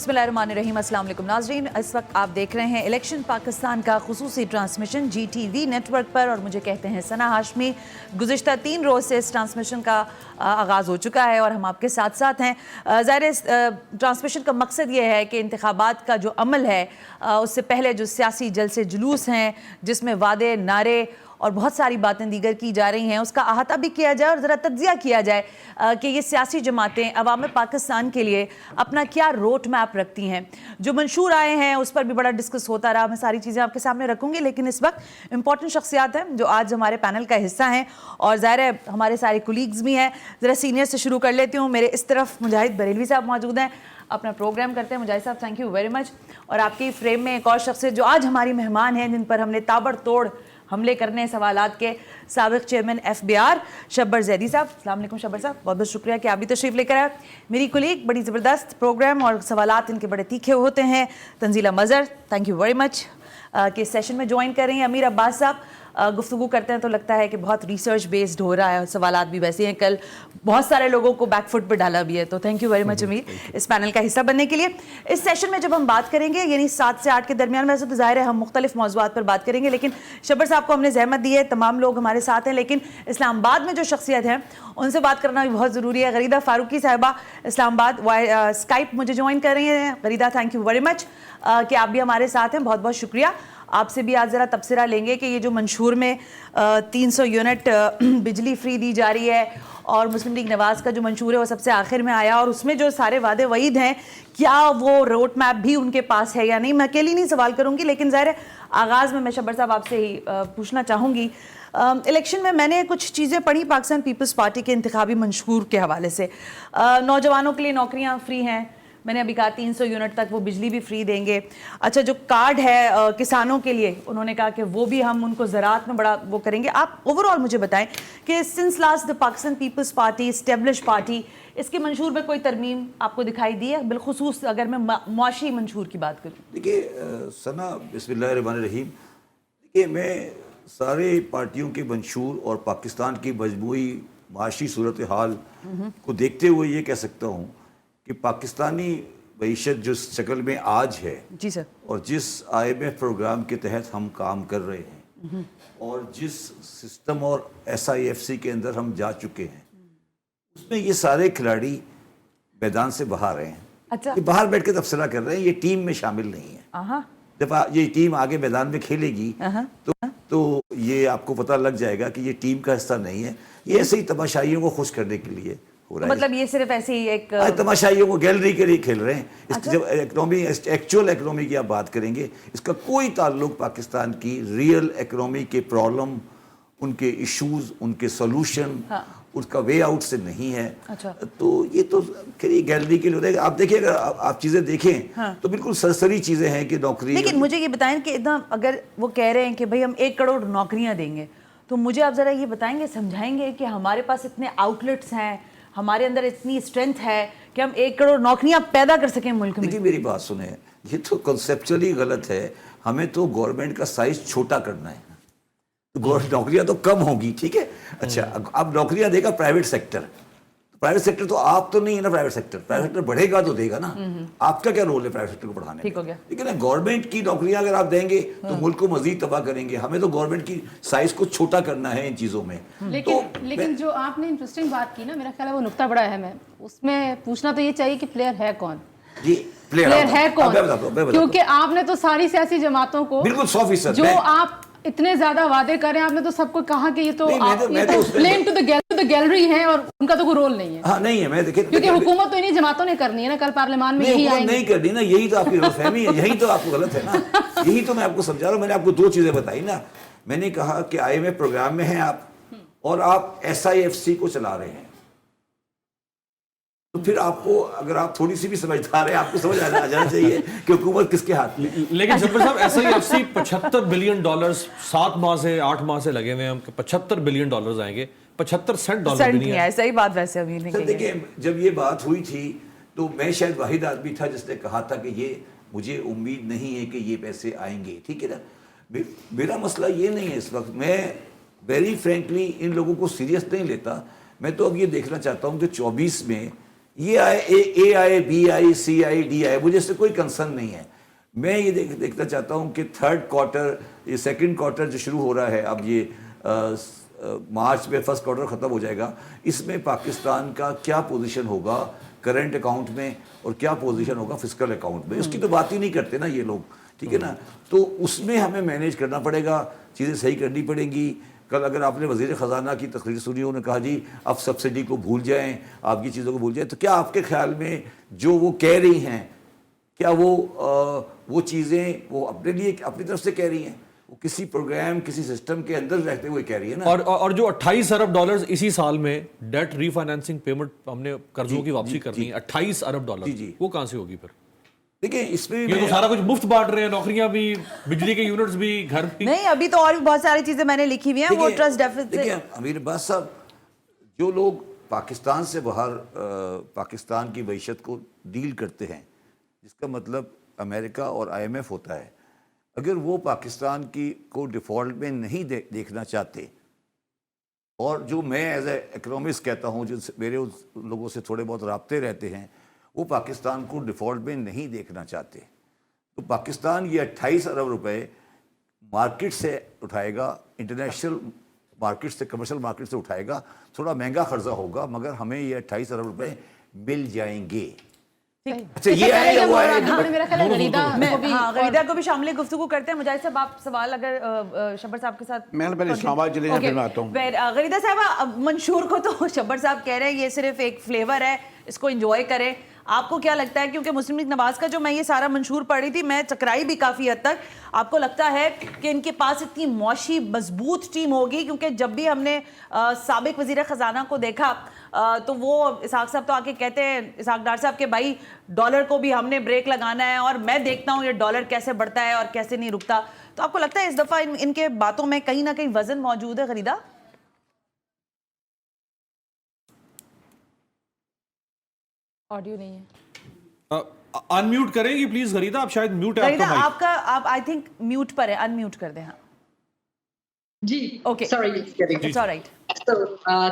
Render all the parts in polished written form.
बिस्मिल्लाहिर्रहमानिर्रहीम। अस्सलाम वालेकुम नाज़रीन, इस वक्त आप देख रहे हैं इलेक्शन पाकिस्तान का खुसूसी ट्रांसमिशन GTV नेटवर्क पर, और मुझे कहते हैं सना हाशमी। गुज़िश्ता 3 रोज़ से इस ट्रांसमिशन का आगाज़ हो चुका है और हम आपके साथ साथ हैं। ज़ाहिर इस ट्रांसमिशन का मकसद ये है कि इंतखाबात का जो अमल है उससे पहले जो सियासी जलसे जुलूस हैं जिसमें वादे नारे और बहुत सारी बातें दीगर की जा रही हैं, उसका अहाता भी किया जाए और ज़रा तज्ज़िया किया जाए कि ये सियासी जमातें अवाम पाकिस्तान के लिए अपना क्या रोड मैप रखती हैं। जो मंशूर आए हैं उस पर भी बड़ा डिस्कस होता रहा, मैं सारी चीज़ें आपके सामने रखूँगी, लेकिन इस वक्त इंपॉर्टेंट शख्सियात हैं जो आज हमारे पैनल का हिस्सा हैं और ज़ाहिर है हमारे सारे कुलीग्स भी हैं। ज़रा सीनियर से शुरू कर लेती हूँ। मेरे इस तरफ मुजाहिद बरेलवी साहब मौजूद हैं, अपना प्रोग्राम करते हैं। मुजाहिद साहब, थैंक यू वेरी मच। और आपकी फ्रेम में एक और शख्सियत जो आज हमारी मेहमान हैं, जिन पर हमने ताबड़तोड़ हमले करने सवालात के, साबिक चेयरमैन FBR शब्बर जैदी साहब। अस्सलाम वालेकुम शब्बर साहब, बहुत बहुत शुक्रिया कि आप भी तशरीफ़ लेकर आए। मेरी कुलीग, बड़ी ज़बरदस्त प्रोग्राम और सवालात इनके बड़े तीखे होते हैं, Tanzila Mazhar, thank you very much कि इस सेशन में ज्वाइन कर रही हैं। अमीर अब्बास साहब, गुफ्तगू करते हैं तो लगता है कि बहुत रिसर्च बेस्ड हो रहा है, सवालात भी वैसे हैं, कल बहुत सारे लोगों को बैकफुट पर डाला भी है, तो थैंक यू वेरी मच अमीर इस पैनल का हिस्सा बनने के लिए। इस सेशन में जब हम बात करेंगे यानी 7 से 8 के दरमियान, वैसे तो ज़ाहिर है हम मुख्तलिफ मौज़ूआत पर बात करेंगे, लेकिन शब्बर साहब को हमने ज़हमत दी है, तमाम लोग हमारे साथ हैं, लेकिन इस्लामाबाद में जो शख्सियत हैं उनसे बात करना भी बहुत ज़रूरी है। गरीदा फारूकी साहिबा इस्लामाबाद स्काइप मुझे ज्वाइन कर रही हैं। गरीदा, थैंक यू वेरी मच कि आप भी हमारे साथ हैं, बहुत बहुत शुक्रिया। आपसे भी आज ज़रा तबसरा लेंगे कि ये जो मंशूर में 300 यूनिट बिजली फ्री दी जा रही है और मुस्लिम लीग नवाज़ का जो मंशूर है वो सबसे आखिर में आया, और उसमें जो सारे वादे वईद हैं, क्या वो रोड मैप भी उनके पास है या नहीं। मैं अकेली नहीं सवाल करूंगी, लेकिन ज़ाहिर है आगाज़ में मैं शब्बर साहब आपसे ही पूछना चाहूँगी। इलेक्शन में मैंने कुछ चीज़ें पढ़ी पाकिस्तान पीपल्स पार्टी के इंतखाबी मंशूर के हवाले से। नौजवानों के लिए नौकरियाँ फ्री हैं, मैंने अभी कहा 300 यूनिट तक वो बिजली भी फ्री देंगे। अच्छा, जो कार्ड है किसानों के लिए, उन्होंने कहा कि वो भी हम उनको ज़राअत में बड़ा वो करेंगे। आप ओवरऑल मुझे बताएं कि since last the Pakistan peoples party establish party, इसके मंशूर में कोई तरमीम आपको दिखाई दी है, बिलखुसूस अगर मैं मुआशी मंशूर की बात करूँ? देखिए सना, बिस्मिल्लाहिर्रहमानिर्रहीम। देखिए, मैं सारे पार्टियों के मंशूर और पाकिस्तान की मजमूई माशी सूरत हाल को देखते हुए ये कह सकता हूँ कि पाकिस्तानी मईशत जो शक्ल में आज है, जी सर, और जिस IMF प्रोग्राम के तहत हम काम कर रहे हैं और जिस सिस्टम और SIFC के अंदर हम जा चुके हैं, उसमें ये सारे खिलाड़ी मैदान से बाहर हैं। अच्छा, ये बाहर बैठ के तबसरा कर रहे हैं, ये टीम में शामिल नहीं है। जब ये टीम आगे मैदान में खेलेगी तो ये आपको पता लग जाएगा कि ये टीम का हिस्सा नहीं है। ये ऐसे ही तमाशाइयों को खुश करने के लिए हो रहा है। मतलब ये सिर्फ ऐसे ही एक तमाशाइयों को गैलरी के लिए खेल रहे हैं। अच्छा? जब इकोनॉमी, एक्चुअल इकोनॉमी की आप बात करेंगे, इसका कोई ताल्लुक पाकिस्तान की रियल इकोनॉमी के प्रॉब्लम, उनके इश्यूज, उनके सोल्यूशन, उसका वे आउट से नहीं है। अच्छा। तो ये तो गैलरी के लिए होता है। आप देखिए, अगर आप चीज़ें देखें तो बिल्कुल सरसरी चीज़ें हैं कि नौकरी। लेकिन मुझे ये बताएं कि एकदम अगर वो कह रहे हैं कि भाई हम 1 करोड़ नौकरियां देंगे, तो मुझे आप ज़रा ये बताएंगे, समझाएंगे कि हमारे पास इतने आउटलेट्स हैं, हमारे अंदर इतनी स्ट्रेंथ है कि हम 1 करोड़ नौकरियां पैदा कर सकें मुल्क में। देखिए, मेरी बात सुने, ये तो कॉन्सेप्चुअली गलत है। हमें तो गवर्नमेंट का साइज छोटा करना है, तो नौकरियां तो कम होंगी, ठीक है। अच्छा, अब नौकरियां देगा प्राइवेट सेक्टर। प्राइवेट सेक्टर तो आप तो नहीं है ना, प्राइवेट सेक्टर बढ़ेगा तो देगा ना। आपका क्या रोल है प्राइवेट सेक्टर को बढ़ाने? ठीक हो गया। लेकिन गवर्नमेंट की नौकरियां अगर आप देंगे तो मुल्क को मजीद तबाह करेंगे। हमें तो गवर्नमेंट की साइज को छोटा करना है इन चीजों में। लेकिन जो आपने इंटरेस्टिंग बात की ना, मेरा ख्याल है वो नुक्ता बड़ा अहम है। उसमें पूछना तो ये चाहिए कि प्लेयर है कौन? जी, प्लेयर है कौन? क्योंकि आपने तो सारी सियासी जमातों को बिल्कुल 100% जो आप इतने ज्यादा वादे कर रहे हैं, आपने तो सबको कहा कि ये तो ब्लेम टू द गैलरी है और उनका तो कोई रोल नहीं है। हाँ, नहीं है। मैं देखिए, क्योंकि हुकूमत तो इन्हीं जमातों ने करनी है ना, कल पार्लियामान में यही आएंगे। नहीं करनी ना, यही तो आपकी गलतफहमी है, यही तो आपको गलत है ना। यही तो मैं आपको समझा रहा हूँ। मैंने आपको 2 चीजें बताई ना। मैंने कहा कि IMF प्रोग्राम में हैं आप और आप SIFC को चला रहे हैं, तो फिर आपको, अगर आप थोड़ी सी भी समझदार है, आपको समझ आ जाना चाहिए कि हुकूमत किसके हाथ में। लेकिन जब्बर साहब, SIFC $75 बिलियन 7 माह से 8 माह से लगे हुए हैं, 75 बिलियन डॉलर्स आएंगे, 75 सेंट डॉलर भी नहीं है। सही बात वैसे अमीर ने कही। देखिए, जब ये बात हुई थी तो मैं शायद वाहिद आदमी था जिसने कहा था कि ये मुझे उम्मीद नहीं है कि ये पैसे आएंगे, ठीक है ना। मेरा मसला ये नहीं है इस वक्त। मैं वेरी फ्रेंकली इन लोगों को सीरियस नहीं लेता। मैं तो अब ये देखना चाहता हूँ कि 24 में ये आए, ए आए, B I, C I, D आए, मुझे इससे कोई कंसर्न नहीं है। मैं ये देखना चाहता हूँ कि थर्ड क्वार्टर, ये सेकंड क्वार्टर जो शुरू हो रहा है अब, ये मार्च में फर्स्ट क्वार्टर ख़त्म हो जाएगा, इसमें पाकिस्तान का क्या पोजीशन होगा करंट अकाउंट में और क्या पोजीशन होगा फिस्कल अकाउंट में, उसकी तो बात ही नहीं करते ना ये लोग, ठीक है ना। तो उसमें हमें मैनेज करना पड़ेगा, चीज़ें सही करनी पड़ेंगी। कल अगर आपने वज़ीर ख़जाना की तकरीर सुनी, उन्होंने कहा जी अब सब्सिडी को भूल जाएं, आपकी चीज़ों को भूल जाएं, तो क्या आपके ख्याल में जो वो कह रही हैं, क्या वो चीज़ें वो अपने लिए अपनी तरफ से कह रही हैं, वो किसी प्रोग्राम किसी सिस्टम के अंदर रहते हुए कह रही है ना। और जो 28 अरब डॉलर्स इसी साल में डेट रीफाइनेंसिंग पेमेंट हमने कर्जों की वापसी करनी है, 28 अरब डॉलर, वो कहाँ से होगी फिर? देखिए इसमें ये तो सारा कुछ मुफ्त बांट रहे हैं, नौकरियां भी, बिजली के यूनिट्स भी, घर भी। नहीं, अभी तो और भी बहुत सारी चीजें मैंने लिखी हुई हैं, वो ट्रस्ट डेफिसिट। देखिए अमीर अब्बास साहब, जो लोग पाकिस्तान से बाहर पाकिस्तान की मईशत को डील करते हैं, जिसका मतलब अमेरिका और IMF होता है, अगर वो पाकिस्तान की को डिफ़ॉल्ट में नहीं देखना चाहते, और जो मैं एज ए इकोनॉमिस्ट कहता हूँ, जो मेरे उस लोगों से थोड़े बहुत राब्ते रहते हैं, वो पाकिस्तान को डिफ़ॉल्ट में नहीं देखना चाहते, तो पाकिस्तान ये 28 अरब रुपए मार्केट से उठाएगा, इंटरनेशनल मार्केट से, कमर्शियल मार्केट से उठाएगा, थोड़ा महंगा खर्चा होगा, मगर हमें ये 28 अरब रुपए मिल जाएंगे। अच्छा, ये आएगा वो आएगा। गरीदा को भी शामिल गुफ्तगू करते हैं। मुजाहिद साहब, आप सवाल अगर शब्बर साहब के साथ। मैं पहले इस्लामाबाद चले जाते मैं आता हूँ। गरीदा साहब, मंशूर को तो शब्बर साहब कह रहे हैं ये सिर्फ एक फ्लेवर है, इसको एंजॉय करें। आपको क्या लगता है, क्योंकि मुस्लिम लीग नवाज का जो मैं ये सारा मंशूर पढ़ी थी, मैं चकराई भी काफ़ी हद तक, आपको लगता है कि इनके पास इतनी मौशी मजबूत टीम होगी? क्योंकि जब भी हमने साबिक वज़ीर ख़जाना को देखा तो वो इसहाक साहब तो आके कहते हैं, इसहाक डार साहब के भाई डॉलर को भी हमने ब्रेक लगाना है, और मैं देखता हूँ ये डॉलर कैसे बढ़ता है और कैसे नहीं रुकता। तो आपको लगता है इस दफ़ा इनके बातों में कहीं ना कहीं वजन मौजूद है? गरीदा ऑडियो नहीं है, अनम्यूट करेंगी प्लीज गरीदा, आप शायद म्यूट है गरीदा, आपका आपका आप आई थिंक म्यूट पर है, अनम्यूट कर दें। हाँ जी, okay, sorry, it's alright. So,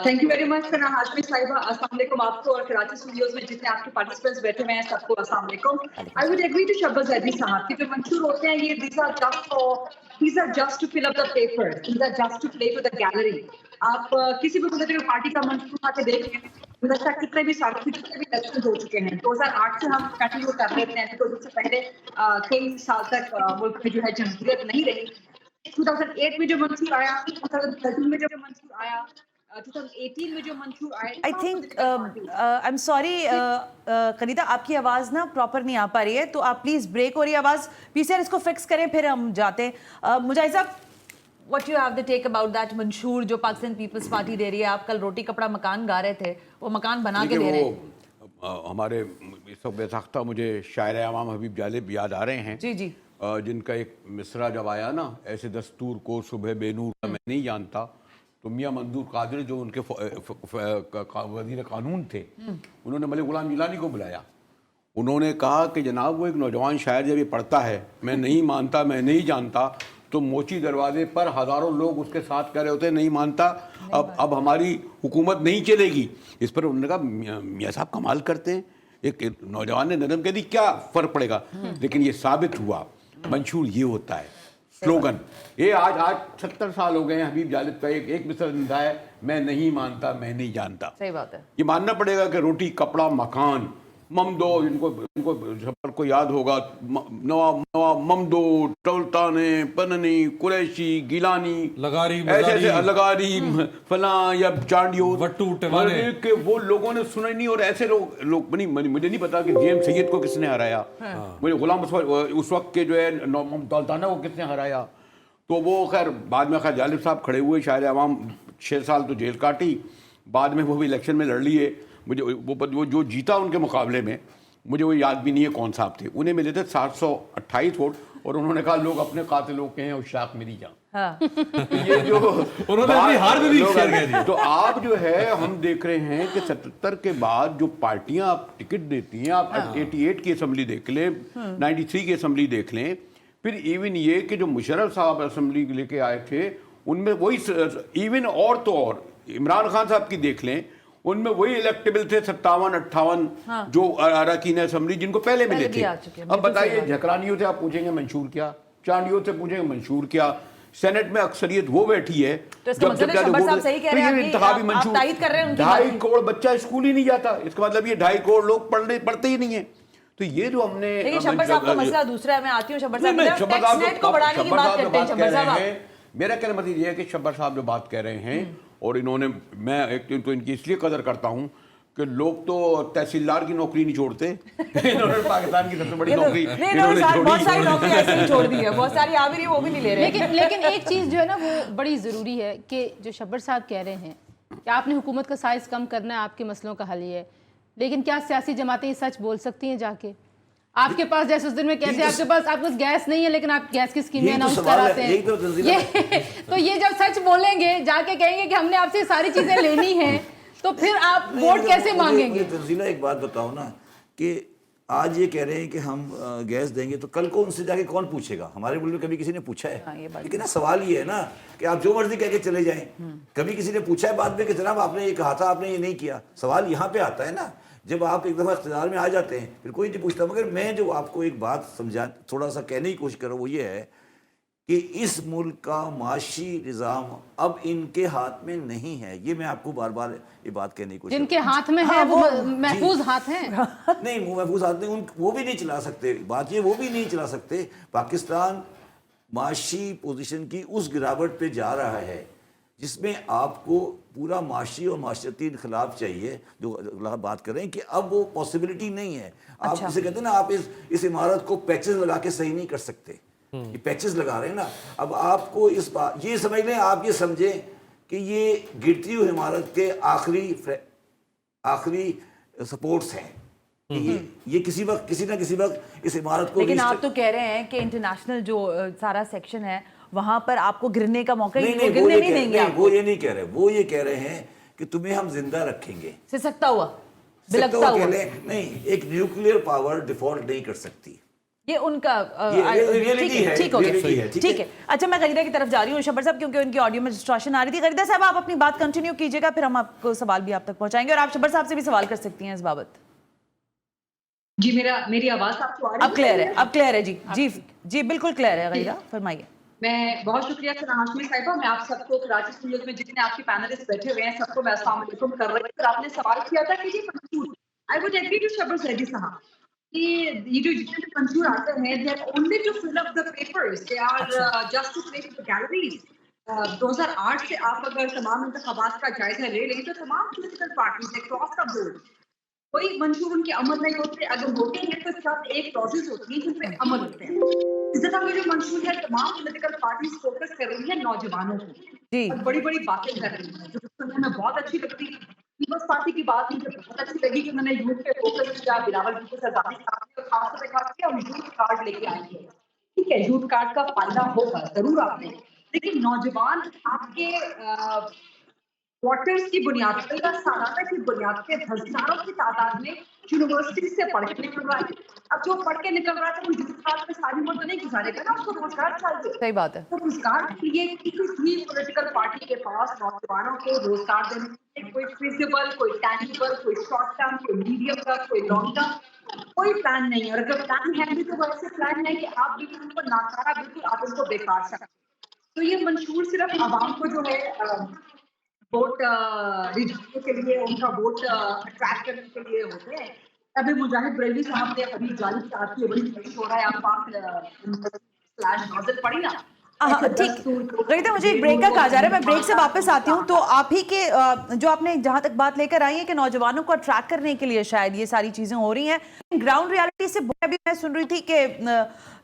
thank you very much Sana Hashmi साहिबा। अस्सलाम वालेकुम आपको और कराची स्टूडियोज में जितने आपके पार्टिसिपेंट्स बैठे हुए हैं सबको अस्सलाम वालेकुम। I would agree to Shabbar Zaidi साहब के जो मंशूर होते हैं ये these are just to fill up the papers, these are just to play to the gallery। आप किसी भी पॉलिटिकल पार्टी का मंशूर उठा के देख लें, मुझे लगता है कितने भी सालों से कितने भी इलेक्शन हो चुके हैं, 2008 से हम कंटिन्यू कर लेते हैं, तो उससे पहले कई साल तक मुल्क में जो है जमहूरियत नहीं रही। 2008 में जो मंशूर आया, 2013 में जो मंशूर आया, 2018 में जो मंशूर आया, I think I am sorry Kanita, आपकी आवाज़ ना प्रॉपर नहीं आ पा रही है, तो आप प्लीज़, ब्रेक हो रही है आवाज़, PCR इसको फिक्स करें, फिर हम जाते हैं। मुजाहिद साहब, what you have the take about that मंशूर जो पाकिस्तान पीपल्स पार्टी दे रही है? आप कल रोटी कपड़ा मकान गा रहे थे, वो मकान बना के दे रहे हैं। हमारे इस वक्त बेसाख्ता मुझे शायर अवाम हबीब जालिब याद आ रहे हैं, जी जी, जिनका एक मिसरा जब आया ना, ऐसे दस्तूर को सुबह बेनूर मैं नहीं जानता, तो मियाँ मंजूर कादिर जो उनके वज़ीर कानून थे, उन्होंने मलिक गुलाम जिलानी को बुलाया। उन्होंने कहा कि जनाब वो एक नौजवान शायर जब ये पढ़ता है, मैं नहीं मानता, मैं नहीं जानता, तो मोची दरवाजे पर हज़ारों लोग उसके साथ कह रहे होते नहीं मानता, अब हमारी हुकूमत नहीं चलेगी। इस पर उन्होंने कहा मियाँ साहब कमाल करते हैं, एक नौजवान ने नरम कह दी, क्या फ़र्क पड़ेगा। लेकिन ये साबित हुआ मंशूर ये होता है, स्लोगन। ये आज 70 साल हो गए हैं, हबीब जालिब का एक मिसरा जिंदा है, मैं नहीं मानता, मैं नहीं जानता। सही बात है। ये मानना पड़ेगा कि रोटी कपड़ा मकान, ममदो, इनको शब्बर को याद होगा, नवाब ममदो, टोल्ताने, पन्नी, कुरैशी, गिलानी, लगारी, ऐसे लगारी, फलां या चांडियो, वट्टू, टिवाने, के वो लोगों ने सुना ही नहीं। और ऐसे लोग मुझे नहीं पता कि जेम सैयद को किसने हराया, मुझे गुलाम उस वक्त के जो है टोल्ताना को किसने हराया। तो वो खैर बाद में खैर जालिब साहब खड़े हुए, शायर अवाम 6 साल तो जेल काटी, बाद में वो भी इलेक्शन में लड़ लिए। मुझे वो जो जीता उनके मुकाबले में, मुझे वो याद भी नहीं है कौन साहब थे, उन्हें मिले थे 728 वोट, और उन्होंने कहा लोग अपने कातिलों के हैं और शाख मेरी जान। हाँ। ये जो उन्होंने अपनी हार में भी शेयर कर दी। तो आप जो है हम देख रहे हैं कि 77 के बाद जो पार्टियां आप टिकट देती हैं, आप 88 की असम्बली देख लें, 93 की असम्बली देख लें, फिर इवन ये कि जो मुशर्रफ साहब असम्बली लेके आए थे, उनमें वही इवन और तो और इमरान खान साहब की देख लें, उनमें वही इलेक्टेबल थे 57-58 जो अरकान असेंबली जिनको पहले मिले भी थे। आ चुके हैं, अब बताइए झकरानियों से आप पूछेंगे मंशूर क्या, चांडियों से पूछेंगे मंशूर क्या, सेनेट में अक्सरियत वो बैठी है तो इसका मतलब है शब्बर साहब सही कह रहे हैं, आप तायीद कर रहे हैं उनकी बात। 2.5 करोड़ बच्चा स्कूल ही नहीं जाता, इसका मतलब ये 2.5 करोड़ लोग पढ़ते ही नहीं है। तो ये जो हमने लेकिन शब्बर साहब का मसला दूसरा है, मैं आती हूँ शब्बर साहब, टैक्स नेट को बढ़ाने की बात करते हैं शब्बर साहब। मेरा कहने का मतलब ये है कि शब्बर साहब जो बात कह रहे हैं, और इन्होंने, मैं एक तो इनकी इसलिए कदर करता हूं कि लोग तो तहसीलदार की नौकरी नहीं छोड़ते, इन्होंने पाकिस्तान की सबसे बड़ी नौकरी इन्होंने छोड़ी। बहुत सारी नौकरी ऐसे ही छोड़ दी है, बहुत सारी आ भी रही है, वो भी नहीं ले रहे। लेकिन एक चीज़ जो है ना वो बड़ी ज़रूरी है कि जो शब्बर साहब कह रहे हैं कि आपने हुकूमत का साइज कम करना है, आपके मसलों का हल ये है, लेकिन क्या सियासी जमातें ये सच बोल सकती हैं जाके? आपके पास जैसे उस दिन में कहते हैं आपके पास गैस नहीं है लेकिन आप गैस की स्कीमें अनाउंस कराते हैं, तो ये जब सच बोलेंगे जाके कहेंगे कि हमने आपसे सारी चीजें लेनी है, तो फिर आप वोट कैसे मांगेंगे? तंजीला एक बात बताओ ना कि आज ये कह रहे हैं कि हम गैस देंगे, तो कल को उनसे जाके कौन पूछेगा? हमारे मुल्क में कभी किसी ने पूछा है? लेकिन सवाल ये है ना कि आप जो मर्जी कह के चले जाएं। कभी किसी ने पूछा है बाद में कि जनाब आपने ये कहा था, आपने ये नहीं किया? सवाल यहाँ पे आता है ना, जब आप एक दफ़ा इख्तियार में आ जाते हैं फिर कोई नहीं पूछता। मगर मैं जो आपको एक बात समझा, थोड़ा सा कहने की कोशिश कर रहा हूँ, वो ये है कि इस मुल्क का माशी निज़ाम अब इनके हाथ में नहीं है। ये मैं आपको बार बार ये बात कहने की कोशिश, जिनके हाथ में है वो महफूज हाथ हैं। नहीं, वो महफूज हाथ नहीं, वो भी नहीं चला सकते। बात ये, वो भी नहीं चला सकते। पाकिस्तान माशी पोजीशन की उस गिरावट पे जा रहा है जिसमें आपको पूरा माशी और माशरती इनकलाब चाहिए, जो बात कर रहे हैं कि अब वो पॉसिबिलिटी नहीं है। आप जिसे कहते हैं ना, आप इस इमारत को पैचेस लगा के सही नहीं कर सकते। ये पैचेस लगा रहे हैं ना, अब आपको इस बात ये समझ लें, आप ये समझें कि ये गिरती हुई इमारत के आखिरी सपोर्ट्स हैं। ये किसी वक्त, किसी ना किसी वक्त इस इमारत को, लेकिन आप तो कह रहे हैं कि इंटरनेशनल जो सारा सेक्शन है वहां पर आपको गिरने का मौका ही नहीं देंगे। वो ये नहीं कह रहे, वो ये कह रहे हैं कि तुम्हें हम जिंदा रखेंगे, सिसकता हुआ, बिलकता हुआ। नहीं, एक न्यूक्लियर पावर डिफॉल्ट नहीं कर सकती, ये उनका ठीक हो गया, ठीक है। अच्छा, मैं गरीदा की तरफ जा रही हूँ शब्बर साहब, क्योंकि उनकी ऑडियो में डिस्ट्रैक्शन आ रही थी। गरीदा साहब, आप अपनी बात कंटिन्यू कीजिएगा, फिर हम आपको सवाल भी आप तक पहुंचाएंगे, और आप शब्बर साहब से भी सवाल कर सकती हैं इस बाबत। जी, मेरी आवाज आपको आ रही है? अब क्लियर है, अब क्लियर है जी, जी जी बिल्कुल क्लियर है। गरीदा, फरमाइए। मैं बहुत शुक्रिया सना हाशमी साहिबा, मैं आप सबको कराची स्टूडियोज में जितने आपके पैनलिस्ट बैठे हुए हैं सबको मैं अस्सलाम वालेकुम कर रही हूँ। आपने सवाल किया था कि जी मंशूर, I would agree to Shabbar Zaidi साहब कि ये जो जितने भी मंशूर आते हैं, they are only to fill up the papers, they are just to fill the galleries. 2008 से आप अगर तमाम इंतखाबात का जायजा ले लें तो तमाम political parties across the board कोई मंशूर उनके अमल नहीं होते, अगर होते हैं तो सब एक प्रोसेस होती है जिनपे अमल होते हैं। इस दफा के जो मंशूर है, तमाम पॉलिटिकल पार्टीज फोकस कर रही है नौजवानों को और बड़ी बड़ी बातें कर रही है, जो सुनने में बहुत अच्छी लगती है। पीपल्स पार्टी की बात मुझे बहुत अच्छी लगी कि उन्होंने यूथ पे फोकस किया, बिलावल भुट्टो सरदारी साहब ने और खासतौर पे कहा कि हम यूथ कार्ड लेके आएंगे। ठीक है, यूथ कार्ड का फायदा होगा जरूर आपने, लेकिन नौजवान आपके क्वार्टर्स की बुनियाद पर या सालाना की बुनियाद पे हजारों की तादाद में यूनिवर्सिटी से पढ़ के निकल रहा है। अब जो पढ़ के निकल रहा है तो यूथ कार्ड पे सारी उम्र तो नहीं गुजारेगा ना, उसको रोजगार चाहिए। सही बात है। तो रोजगार के लिए किसी भी पॉलिटिकल पार्टी के पास नौजवानों को रोजगार देने के लिए कोई फिजिबल, कोई टैंजिबल, कोई शॉर्ट टर्म, कोई मीडियम टर्म, कोई लॉन्ग टर्म कोई प्लान नहीं है। और अगर प्लान है भी तो वैसे प्लान है कि आप बिल्कुल उनको नाकारा, बिल्कुल आप उनको बेकार सकते। तो ये मंशूर सिर्फ आवाम को जो है वोट रिझाने के लिए, उनका वोट अट्रैक्ट करने के लिए होते हैं। अभी मुजाहिद बरेलवी साहब ने अभी जाली साहब की बड़ी पेश हो रहा है, आप नॉजर पड़ी ना। ठीक, गरीदा मुझे एक ब्रेक का कहा जा रहा है, मैं ब्रेक से वापस आती हूँ। तो आप ही के जो आपने जहाँ तक बात लेकर आई है कि नौजवानों को अट्रैक्ट करने के लिए शायद ये सारी चीज़ें हो रही हैं, ग्राउंड रियलिटी से अभी मैं सुन रही थी कि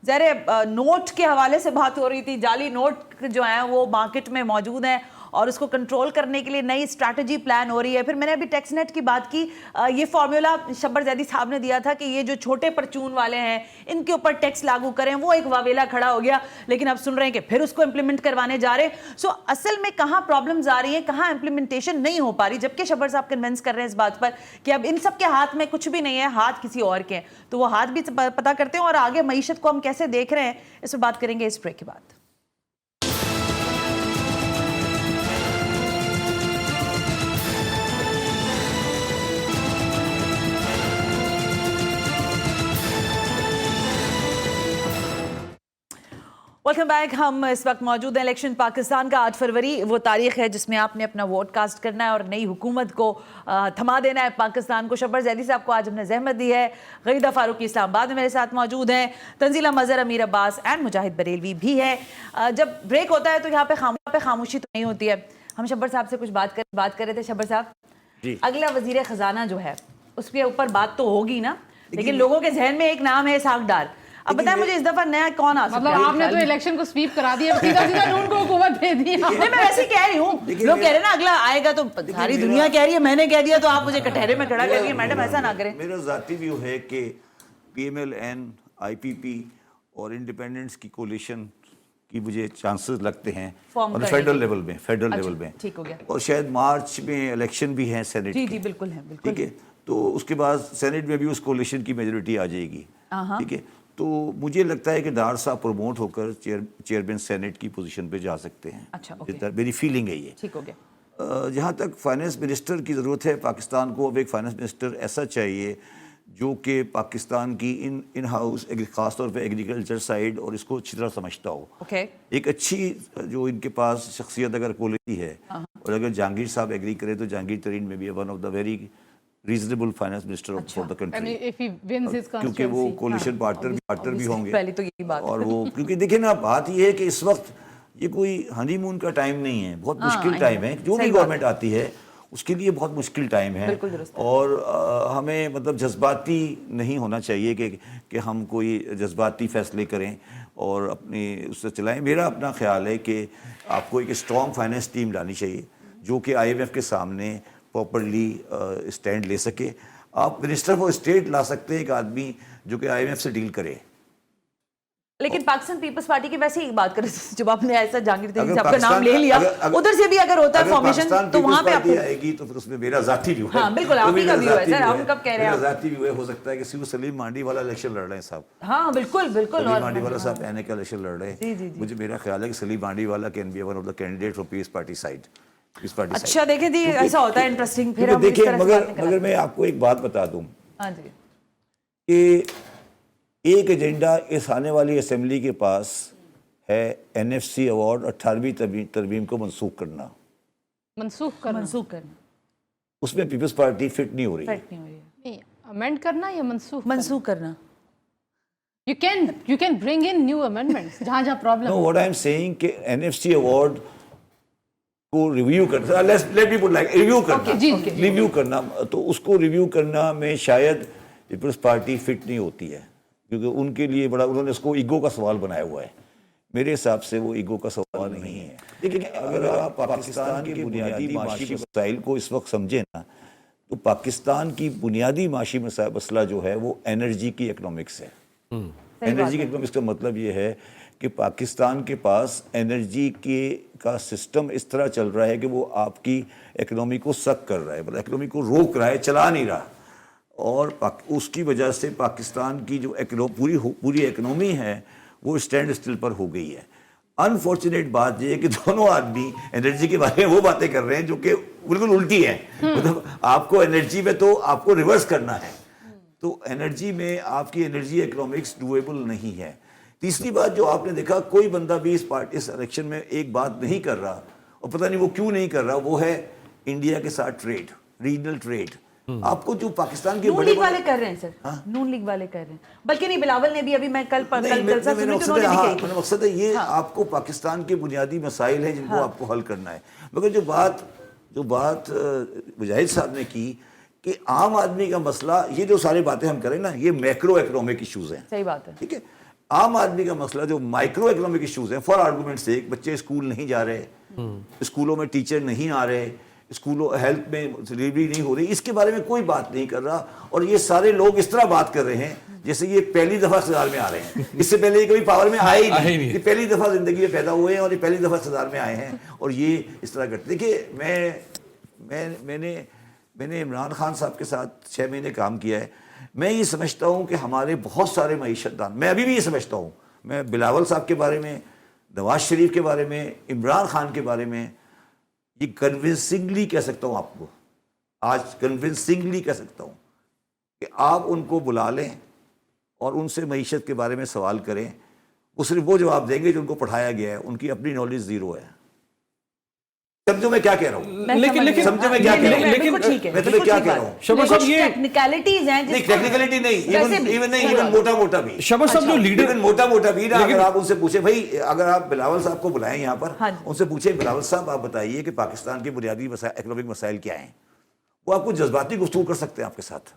ज़रे नोट के हवाले से बात हो रही थी, जाली नोट जो हैं वो मार्केट में मौजूद हैं और उसको कंट्रोल करने के लिए नई स्ट्रैटेजी प्लान हो रही है। फिर मैंने अभी टैक्स नेट की बात की, ये फॉर्मूला शब्बर ज़ैदी साहब ने दिया था कि ये जो छोटे परचून वाले हैं इनके ऊपर टैक्स लागू करें, वो एक वावेला खड़ा हो गया। लेकिन अब सुन रहे हैं कि फिर उसको इम्प्लीमेंट करवाने जा रहे हैं। सो असल में कहाँ प्रॉब्लम्स आ रही हैं, कहाँ इम्प्लीमेंटेशन नहीं हो पा रही, जबकि शब्बर साहब कन्विंस कर रहे हैं इस बात पर कि अब इन सब के हाथ में कुछ भी नहीं है, हाथ किसी और के हैं। तो वो हाथ भी पता करते हैं और आगे मईशत को हम कैसे देख रहे हैं इस पर बात करेंगे इस ब्रेक के बाद। Welcome back. हम इस वक्त मौजूद हैं इलेक्शन पाकिस्तान का 8 फरवरी वो तारीख है जिसमें आपने अपना वोट कास्ट करना है और नई हुकूमत को थमा देना है पाकिस्तान को। शब्बर जैदी साहब को आज हमने जहमत दी है। गईदा फारूकी इस्लामाबाद में मेरे साथ मौजूद हैं, तंजीला मजहर, अमीर अब्बास एंड मुजाहिद बरेलवी भी है। जब ब्रेक होता है तो यहाँ पे खामोशी तो नहीं होती है। हम शब्बर साहब से कुछ बात कर रहे थे। शब्बर साहब, अगला वजीर खजाना जो है उसके ऊपर बात तो होगी ना, लेकिन लोगों के जहन में एक नाम है इसहाक डार। अब बताएं मुझे इस दफा नया कौन आ सकता है? मतलब आपने तो इलेक्शन को स्वीप करा दिया, सीधा सीधा नून को हुकूमत दे दी। नहीं, मैं वैसे ही कह रही हूँ, लोग कह रहे हैं ना अगला आएगा तो सारी दुनिया कह रही है, मैंने कह दिया तो आप मुझे कटहरे में खड़ा कर दिए। मैडम ऐसा ना करें। मेरा ज़ाती व्यू है कि PMLN, IPP और इंडिपेंडेंट्स की कोलिशन की मुझे चांसेस लगते हैं और फेडरल लेवल में ठीक हो गया। और शायद मार्च में इलेक्शन भी है सेनेट जी की। जी बिल्कुल है, बिल्कुल। ठीक है, तो उसके बाद सेनेट में भी उस कोलिशन की मेजोरिटी आ जाएगी। ठीक है, तो मुझे लगता है कि डार साहब प्रमोट होकर चेयरमैन सेनेट की पोजीशन पे जा सकते हैं। अच्छा, ओके। मेरी फीलिंग है ये। ठीक हो गया। जहाँ तक फाइनेंस मिनिस्टर की ज़रूरत है पाकिस्तान को, अब एक फाइनेंस मिनिस्टर ऐसा चाहिए जो कि पाकिस्तान की इन हाउस ख़ास तौर पे एग्रीकल्चर साइड और इसको अच्छी तरह समझता हो। ओके। एक अच्छी जो इनके पास शख्सियत अगर क्वालिटी है, और अगर जहांगीर साहब एग्री करे तो जहांगीर तरीन में भी one of the very reasonable finance minister for the country, क्योंकि वो कोलिशन पार्टनर भी होंगे। पहले तो यही बात और वो क्योंकि देखिए ना, बात ये है कि इस वक्त ये कोई हनीमून का टाइम नहीं है, बहुत मुश्किल टाइम है। जो भी गवर्नमेंट आती है उसके लिए बहुत मुश्किल टाइम है। और हमें मतलब जज्बाती नहीं होना चाहिए कि हम कोई जज्बाती फैसले करें और अपनी उससे चलाएं। मेरा अपना ख्याल है कि आपको एक स्ट्रॉन्ग फाइनेंस टीम लानी चाहिए जो कि IMF के सामने प्रॉपरली स्टैंड ले सके। आप मिनिस्टर फॉर स्टेट ला सकते हैं एक आदमी जो कि IMF से डील करे। लेकिन पाकिस्तान पीपल्स पार्टी की वैसे ही बात करें, जब आपने ऐसा जहांगीर तरीन साहब का नाम ले लिया, उधर से भी अगर होता है फॉर्मेशन तो वहां पे आपको आएगी तो फिर उसमें मेरा जाती व्यू है। हाँ बिल्कुल, आप ही का व्यू है सर। हम कब कह रहे हैं? मेरा जाती व्यू है, हो सकता है कि सलीम मांडी वाला इलेक्शन लड़ रहे हैं साहब। हाँ बिल्कुल बिल्कुल। सलीम मांडी वाला साहब पहने का इलेक्शन लड़ रहे हैं। मुझे मेरा ख्याल है कि सलीम मांडी वाला can be one of the candidate for piece party side. अच्छा देखें जी, ऐसा होता है इंटरेस्टिंग। फिर हम देखिए, मगर मैं आपको एक बात बता दूं कि एक एजेंडा इस आने वाली असेंबली के पास है, NFC अवार्ड 18वीं तरमीम को मनसूख करना। उसमें पीपल्स पार्टी फिट नहीं हो रही है। अमेंड करना या मनसूख करना। You can bring in new amendments जहाँ problem. No, what I am saying कि NFC अवार्ड को रिव्यू करना, let me put like review करना, तो उसको रिव्यू करना में शायद पीपल्स पार्टी फिट नहीं होती है, क्योंकि उनके लिए बड़ा उन्होंने इसको ईगो का सवाल बनाया हुआ है। मेरे हिसाब से वो ईगो का सवाल नहीं है। लेकिन अगर आप पाकिस्तान के बुनियादी माशी मसाइल को इस वक्त समझें ना, तो पाकिस्तान की बुनियादी माशी मसला जो है वो एनर्जी की इकोनॉमिक्स है। एनर्जी की इकोनॉमिक्स का मतलब ये है कि पाकिस्तान के पास एनर्जी का सिस्टम इस तरह चल रहा है कि वो आपकी इकोनॉमी को सक कर रहा है, मतलब इकोनॉमी को रोक रहा है, चला नहीं रहा। और उसकी वजह से पाकिस्तान की जो पूरी इकोनॉमी है वो स्टैंड स्टिल पर हो गई है। अनफॉर्चुनेट बात यह है कि दोनों आदमी एनर्जी के बारे में वो बातें कर रहे हैं जो कि बिल्कुल उल्टी है। मतलब आपको एनर्जी में तो आपको रिवर्स करना है, तो एनर्जी में आपकी एनर्जी इकोनॉमिक्स डूएबल नहीं है। तीसरी बात जो आपने देखा, कोई बंदा भी इस इलेक्शन में एक बात नहीं कर रहा, और पता नहीं वो क्यों नहीं कर रहा, वो है इंडिया के साथ ट्रेड, रीजनल ट्रेड। आपको जो पाकिस्तान के नून लीग वाले कर रहे हैं सर। हाँ? नून लीग वाले कर रहे हैं, बल्कि नहीं, बिलावल ने भी अभी मैं कल मकसद है ये आपको पाकिस्तान के बुनियादी मसाइल हैं जिनको आपको हल करना है। मगर जो बात मुजाहिद साहब ने की कि आम आदमी का मसला, ये जो सारी बातें हम करें ना, ये मैक्रो इकोनॉमिक इश्यूज हैं। सही बात है, ठीक है। आम आदमी का मसला जो माइक्रो इकोनॉमिक इश्यूज हैं, फॉर आर्गूमेंट से बच्चे स्कूल नहीं जा रहे, स्कूलों में टीचर नहीं आ रहे, स्कूलों हेल्थ में डिलीवरी नहीं हो रही, इसके बारे में कोई बात नहीं कर रहा। और ये सारे लोग इस तरह बात कर रहे हैं जैसे ये पहली दफा इक़्तिदार में आ रहे हैं। इससे पहले ये कभी पावर में आए ही नहीं, ये पहली दफा जिंदगी में पैदा हुए हैं और ये पहली दफा इक़्तिदार में आए हैं और ये इस तरह करते। देखिए, मैंने इमरान खान साहब के साथ 6 महीने काम किया है। मैं ये समझता हूँ कि हमारे बहुत सारे मईशतदान, मैं अभी भी ये समझता हूँ, मैं बिलावल साहब के बारे में, नवाज शरीफ के बारे में, इमरान खान के बारे में ये कन्विंसिंगली कह सकता हूँ आपको, आज कन्विंसिंगली कह सकता हूँ कि आप उनको बुला लें और उनसे मईशत के बारे में सवाल करें, वो सिर्फ वो जवाब देंगे जो उनको पढ़ाया गया है, उनकी अपनी नॉलेज जीरो है। समझो मैं क्या कह रहा हूँ, लेकिन समझो मैं क्या कह रहा हूँ, बिल्कुल ठीक है, मैं तुम्हें क्या कह रहा हूँ। शहबाज साहब ये टेक्निकलिटीज हैं नहीं, टेक्निकलिटी नहीं, इवन मोटा भी, शहबाज साहब जो लीडर इवन मोटा भी ना, अगर आप उनसे पूछे भाई, अगर आप बिलावल साहब को बुलाएं यहाँ पर, हाँ जी। उनसे पूछे बिलावल साहब आप बताइए कि पाकिस्तान के बुनियादी इकोनॉमिक मसाइल क्या हैं, वो आपको जज्बाती गुफ्तगू कर सकते हैं आपके साथ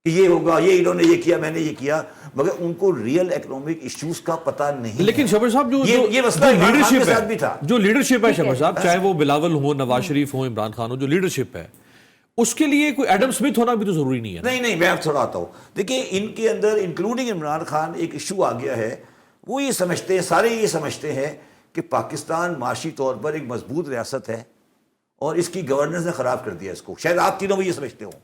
कि ये होगा, ये इन्होंने ये किया, मैंने ये किया, मगर उनको रियल इकोनॉमिक इश्यूज का पता नहीं। लेकिन शहबाज साहब ये मसला लीडरशिप के साथ भी था। जो लीडरशिप है शहबाज साहब, चाहे वो बिलावल हो, नवाज शरीफ हो, इमरान खान हो, जो लीडरशिप है उसके लिए कोई एडम स्मिथ होना भी तो जरूरी नहीं है। नहीं, मैं अब थोड़ा आता हूँ। देखिए, इनके अंदर इंक्लूडिंग इमरान खान एक इशू आ गया है, वो ये समझते हैं, सारे ये समझते हैं कि पाकिस्तान माशी तौर पर एक मजबूत रियासत है और इसकी गवर्नेंस ने खराब कर दिया इसको। शायद आप तीनों भी ये समझते हो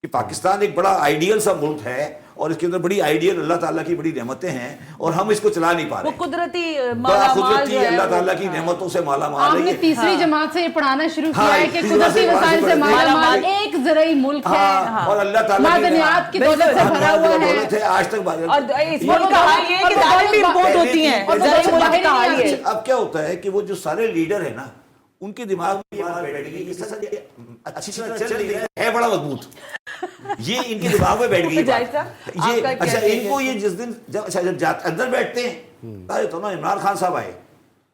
कि पाकिस्तान एक बड़ा आइडियल सा मुल्क है और इसके अंदर बड़ी आइडियल अल्लाह ताला की बड़ी नेमतें हैं और हम इसको चला नहीं पा रहे। वो कुदरती बड़ा कुदरती अल्लाह ताला की नेमतों से माला माल आपने है। तीसरी जमात से ये पढ़ाना शुरू किया हाँ, है कि तीसरी कुदरती जमात से वसाइल से माला माला माल एक ज़राई मुल्क है, हाँ, और अल्लाह ताला मादनियात की दौलत से भरा हुआ है। दौलत है आज तक और इस मुल्क का हाल ये है कि दालें भी इंपोर्ट होती हैं, और ज़रा बाहर मुल्क नहीं का हाल ये है। अब क्या होता है कि वो जो सारे लीडर है ना, उनके दिमाग में ये बात बैठ गई कि सर ये अच्छी तरह चल रही है बड़ा मजबूत, ये इनके दिमाग में बैठ गई जाहिर बात। साहब, ये आपका क्या अच्छा, कहना इनको ये जिस दिन जब अंदर बैठते हैं तो ना इमरान खान साहब आए,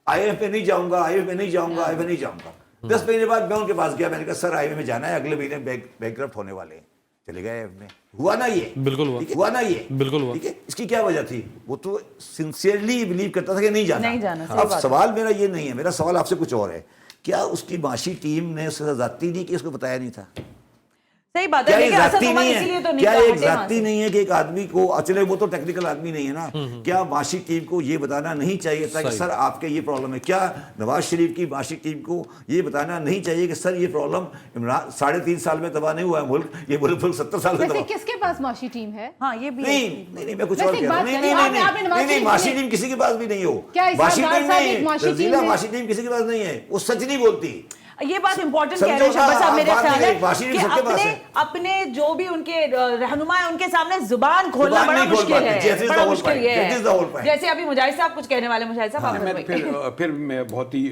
IMF पे नहीं जाऊंगा, IMF पे नहीं जाऊंगा, IMF पे नहीं जाऊंगा। 10 महीने बाद मैं उनके पास गया, मैंने कहा सर IMF में जाना है, अगले महीने बैंकक्रप्ट होने वाले हैं। चले गए IMF में, हुआ ना ये, बिल्कुल हुआ। ठीक है, हुआ ना ये, बिल्कुल हुआ। ठीक है। इसकी क्या वजह थी? वो तो सिंसियरली बिलीव करता था कि नहीं जाना। सही अब बात है। सवाल मेरा ये नहीं है, मेरा सवाल आपसे कुछ और है, क्या उसकी माशी टीम ने उसके साथ ज्यादती नहीं की, इसको बताया नहीं था? सही बात है, क्या ये लेकिन असद जाती उमर नहीं इसीलिए है? तो नहीं क्या कहा एक हटे वहाँ जाती से। नहीं है कि एक आदमी को, चले वो तो टेक्निकल आदमी नहीं है ना, क्या माशी टीम को ये बताना नहीं चाहिए था कि सही। सर आपके ये प्रॉब्लम है? क्या नवाज शरीफ की माशी टीम को ये बताना नहीं चाहिए कि सर ये प्रॉब्लम इमरान 3.5 साल में तबाह नहीं हुआ है मुल्क, ये मुल्क 70 साल में वैसे तबाह। किसके पास माशी टीम है? हाँ, ये भी नहीं, मैं कुछ वैसे और एक कह रहा हूँ। बात नहीं, करिए, आपने नवाज नहीं, शरीफ माशी ने- टीम किसी के पास भी नहीं हो। क्या इस बार माशी डार टीम साहब नहीं एक माशी है, टीम रजीला है? माशी टीम किसी के पास नहीं है, वो सच नहीं बोलती। ये बात इंपॉर्टेंट कह समझो रहे हैं शहबाज साहब, ना, मेरे आप ख्याल बात है नहीं, बाशिर कि सबके पास है। अपने जो भी उनके रहनुमा है उनके सामने जुबान खोलना जुबान बड़ा नहीं खोल मुश्किल पाते, है, that is the बड़ा whole मुश्किल point, ये that is the whole है। point। जैसे अभी मुजाहिद साहब कुछ कहने वाले, मुजाहिद साहब आप मैं फरमाइए। फिर मैं बहुत ही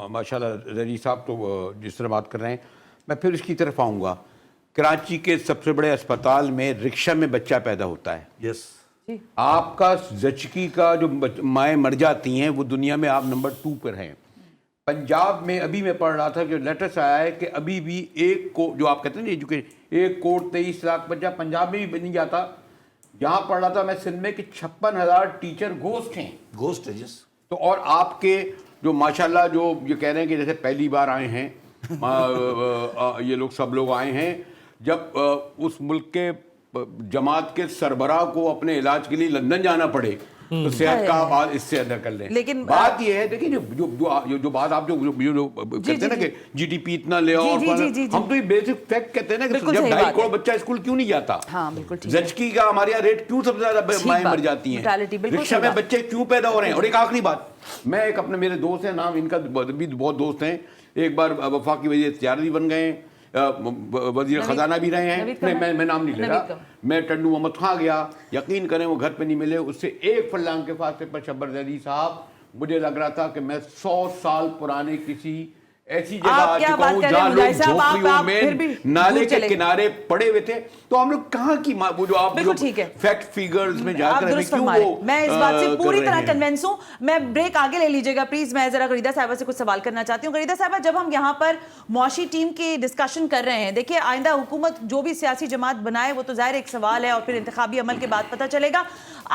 माशाल्लाह रजी साहब तो जिस तरह बात कर रहे हैं, मैं फिर इसकी तरफ आऊँगा। कराची के सबसे बड़े अस्पताल में रिक्शा में बच्चा पैदा होता है। यस, आपका जचकी का जो माएँ मर जाती हैं वो दुनिया में आप नंबर 2 पर हैं। पंजाब में अभी मैं पढ़ रहा था कि लेटेस्ट आया है कि अभी भी एक को जो आप कहते हैं ना एजुकेशन 1 करोड़ 23 लाख बच्चा पंजाब में भी बन जाता। यहाँ पढ़ रहा था मैं सिंध में कि 56,000 टीचर गोस्ट हैं। गोस्ट है, यस। तो और आपके जो माशाल्लाह जो ये कह रहे हैं कि जैसे पहली बार आए हैं ये लोग सब लोग आए हैं जब उस मुल्क के जमात के सरबराह को अपने इलाज के लिए लंदन जाना पड़े तो सेहत का बात इससे अदा कर लें। लेकिन बात ये है, देखिए जो बात आप जो कहते हैं ना कि जीडीपी इतना ले आओ, हम तो ये बेसिक फैक्ट कहते हैं ना कि बिल्कुल जब सही 2.5 बात करोड़ है। बच्चा स्कूल क्यों नहीं जाता? हाँ, बिल्कुल ठीक है। जचकी का हमारे यहाँ रेट क्यों सबसे ज्यादा ठीक माएँ बात, मर जाती mortality, हैं? बिल्कुल रिक्शा सही में बात। बच्चे क्यों पैदा हो रहे हैं? और एक आखिरी बात, मैं एक अपने मेरे दोस्त हैं, नाम इनका भी बहुत दोस्त हैं, एक बार वफाकी वज़ीर इख्तियार भी बन गए, वजीर खजाना भी रहे हैं। नहीं, मैं नाम नहीं ले रहा। मैं टंडू मोहम्मद खां गया, यकीन करें वो घर पे नहीं मिले, उससे एक फरलांग के फासले पर शब्बर ज़ैदी साहब, मुझे लग रहा था कि मैं 100 साल पुराने किसी ऐसी जगह आ चुका हूँ जहाँ लोग झोपड़ियों में नाले के किनारे पड़े हुए थे। तो हम लोग कहाँ की वो जो आप जो फैक्ट फिगर्स में जाकर हमें क्यों वो मैं इस बात से पूरी तरह कन्विंस हूँ। मैं ब्रेक आगे ले लीजिएगा प्लीज। मैं जरा गरीदा साहिबा से कुछ सवाल करना चाहती हूँ। गरीदा साहिबा, जब हम यहाँ पर मौशी टीम की डिस्कशन कर रहे हैं, देखिए आइंदा हुकूमत जो भी सियासी जमात बनाए वो तो जाहिर एक सवाल है और फिर इंतखाबी अमल के बाद पता चलेगा।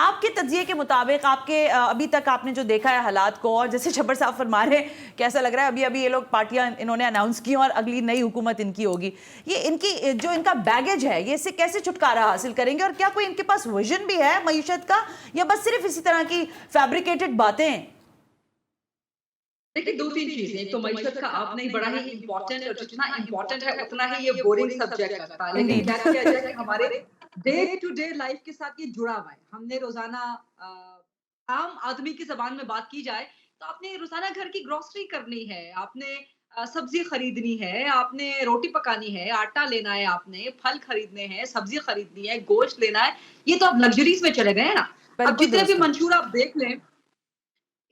आपके तज्जिए के मुताबिक, आपके अभी तक आपने जो देखा है हालात को, और जैसे शब्बर साहब फरमा रहे हैं, कैसा लग रहा है अभी अभी ये लोग पार्टियां इन्होंने अनाउंस की और अगली नई हुकूमत इनकी होगी, ये इनकी जो इनका बैगेज है ये इससे कैसे छुटकारा हासिल करेंगे? और क्या कोई इनके पास विजन भी है मईशत का, या बस सिर्फ इसी तरह की फैब्रिकेटेड बातें हैं? देखिए, 2-3 चीजें। एक तो मईशत का आपने बड़ा ही इंपॉर्टेंट, और जितना इंपॉर्टेंट है उतना ही ये बोरिंग सब्जेक्ट लगता है, लेकिन क्या किया जाए कि हमारे डे टू डे लाइफ के साथ ये जुड़ा हुआ है। हमने रोजाना आम आदमी की जबान में बात की जाए तो आपने रोजाना घर की ग्रोसरी करनी है, आपने सब्जी खरीदनी है, आपने रोटी पकानी है, आटा लेना है, आपने फल खरीदने हैं, सब्जी खरीदनी है, गोश्त लेना है, ये तो आप लग्जरीज में चले गए हैं ना। अब बिल्कुल जितने भी दुरुस्त। मंशूर आप देख लें,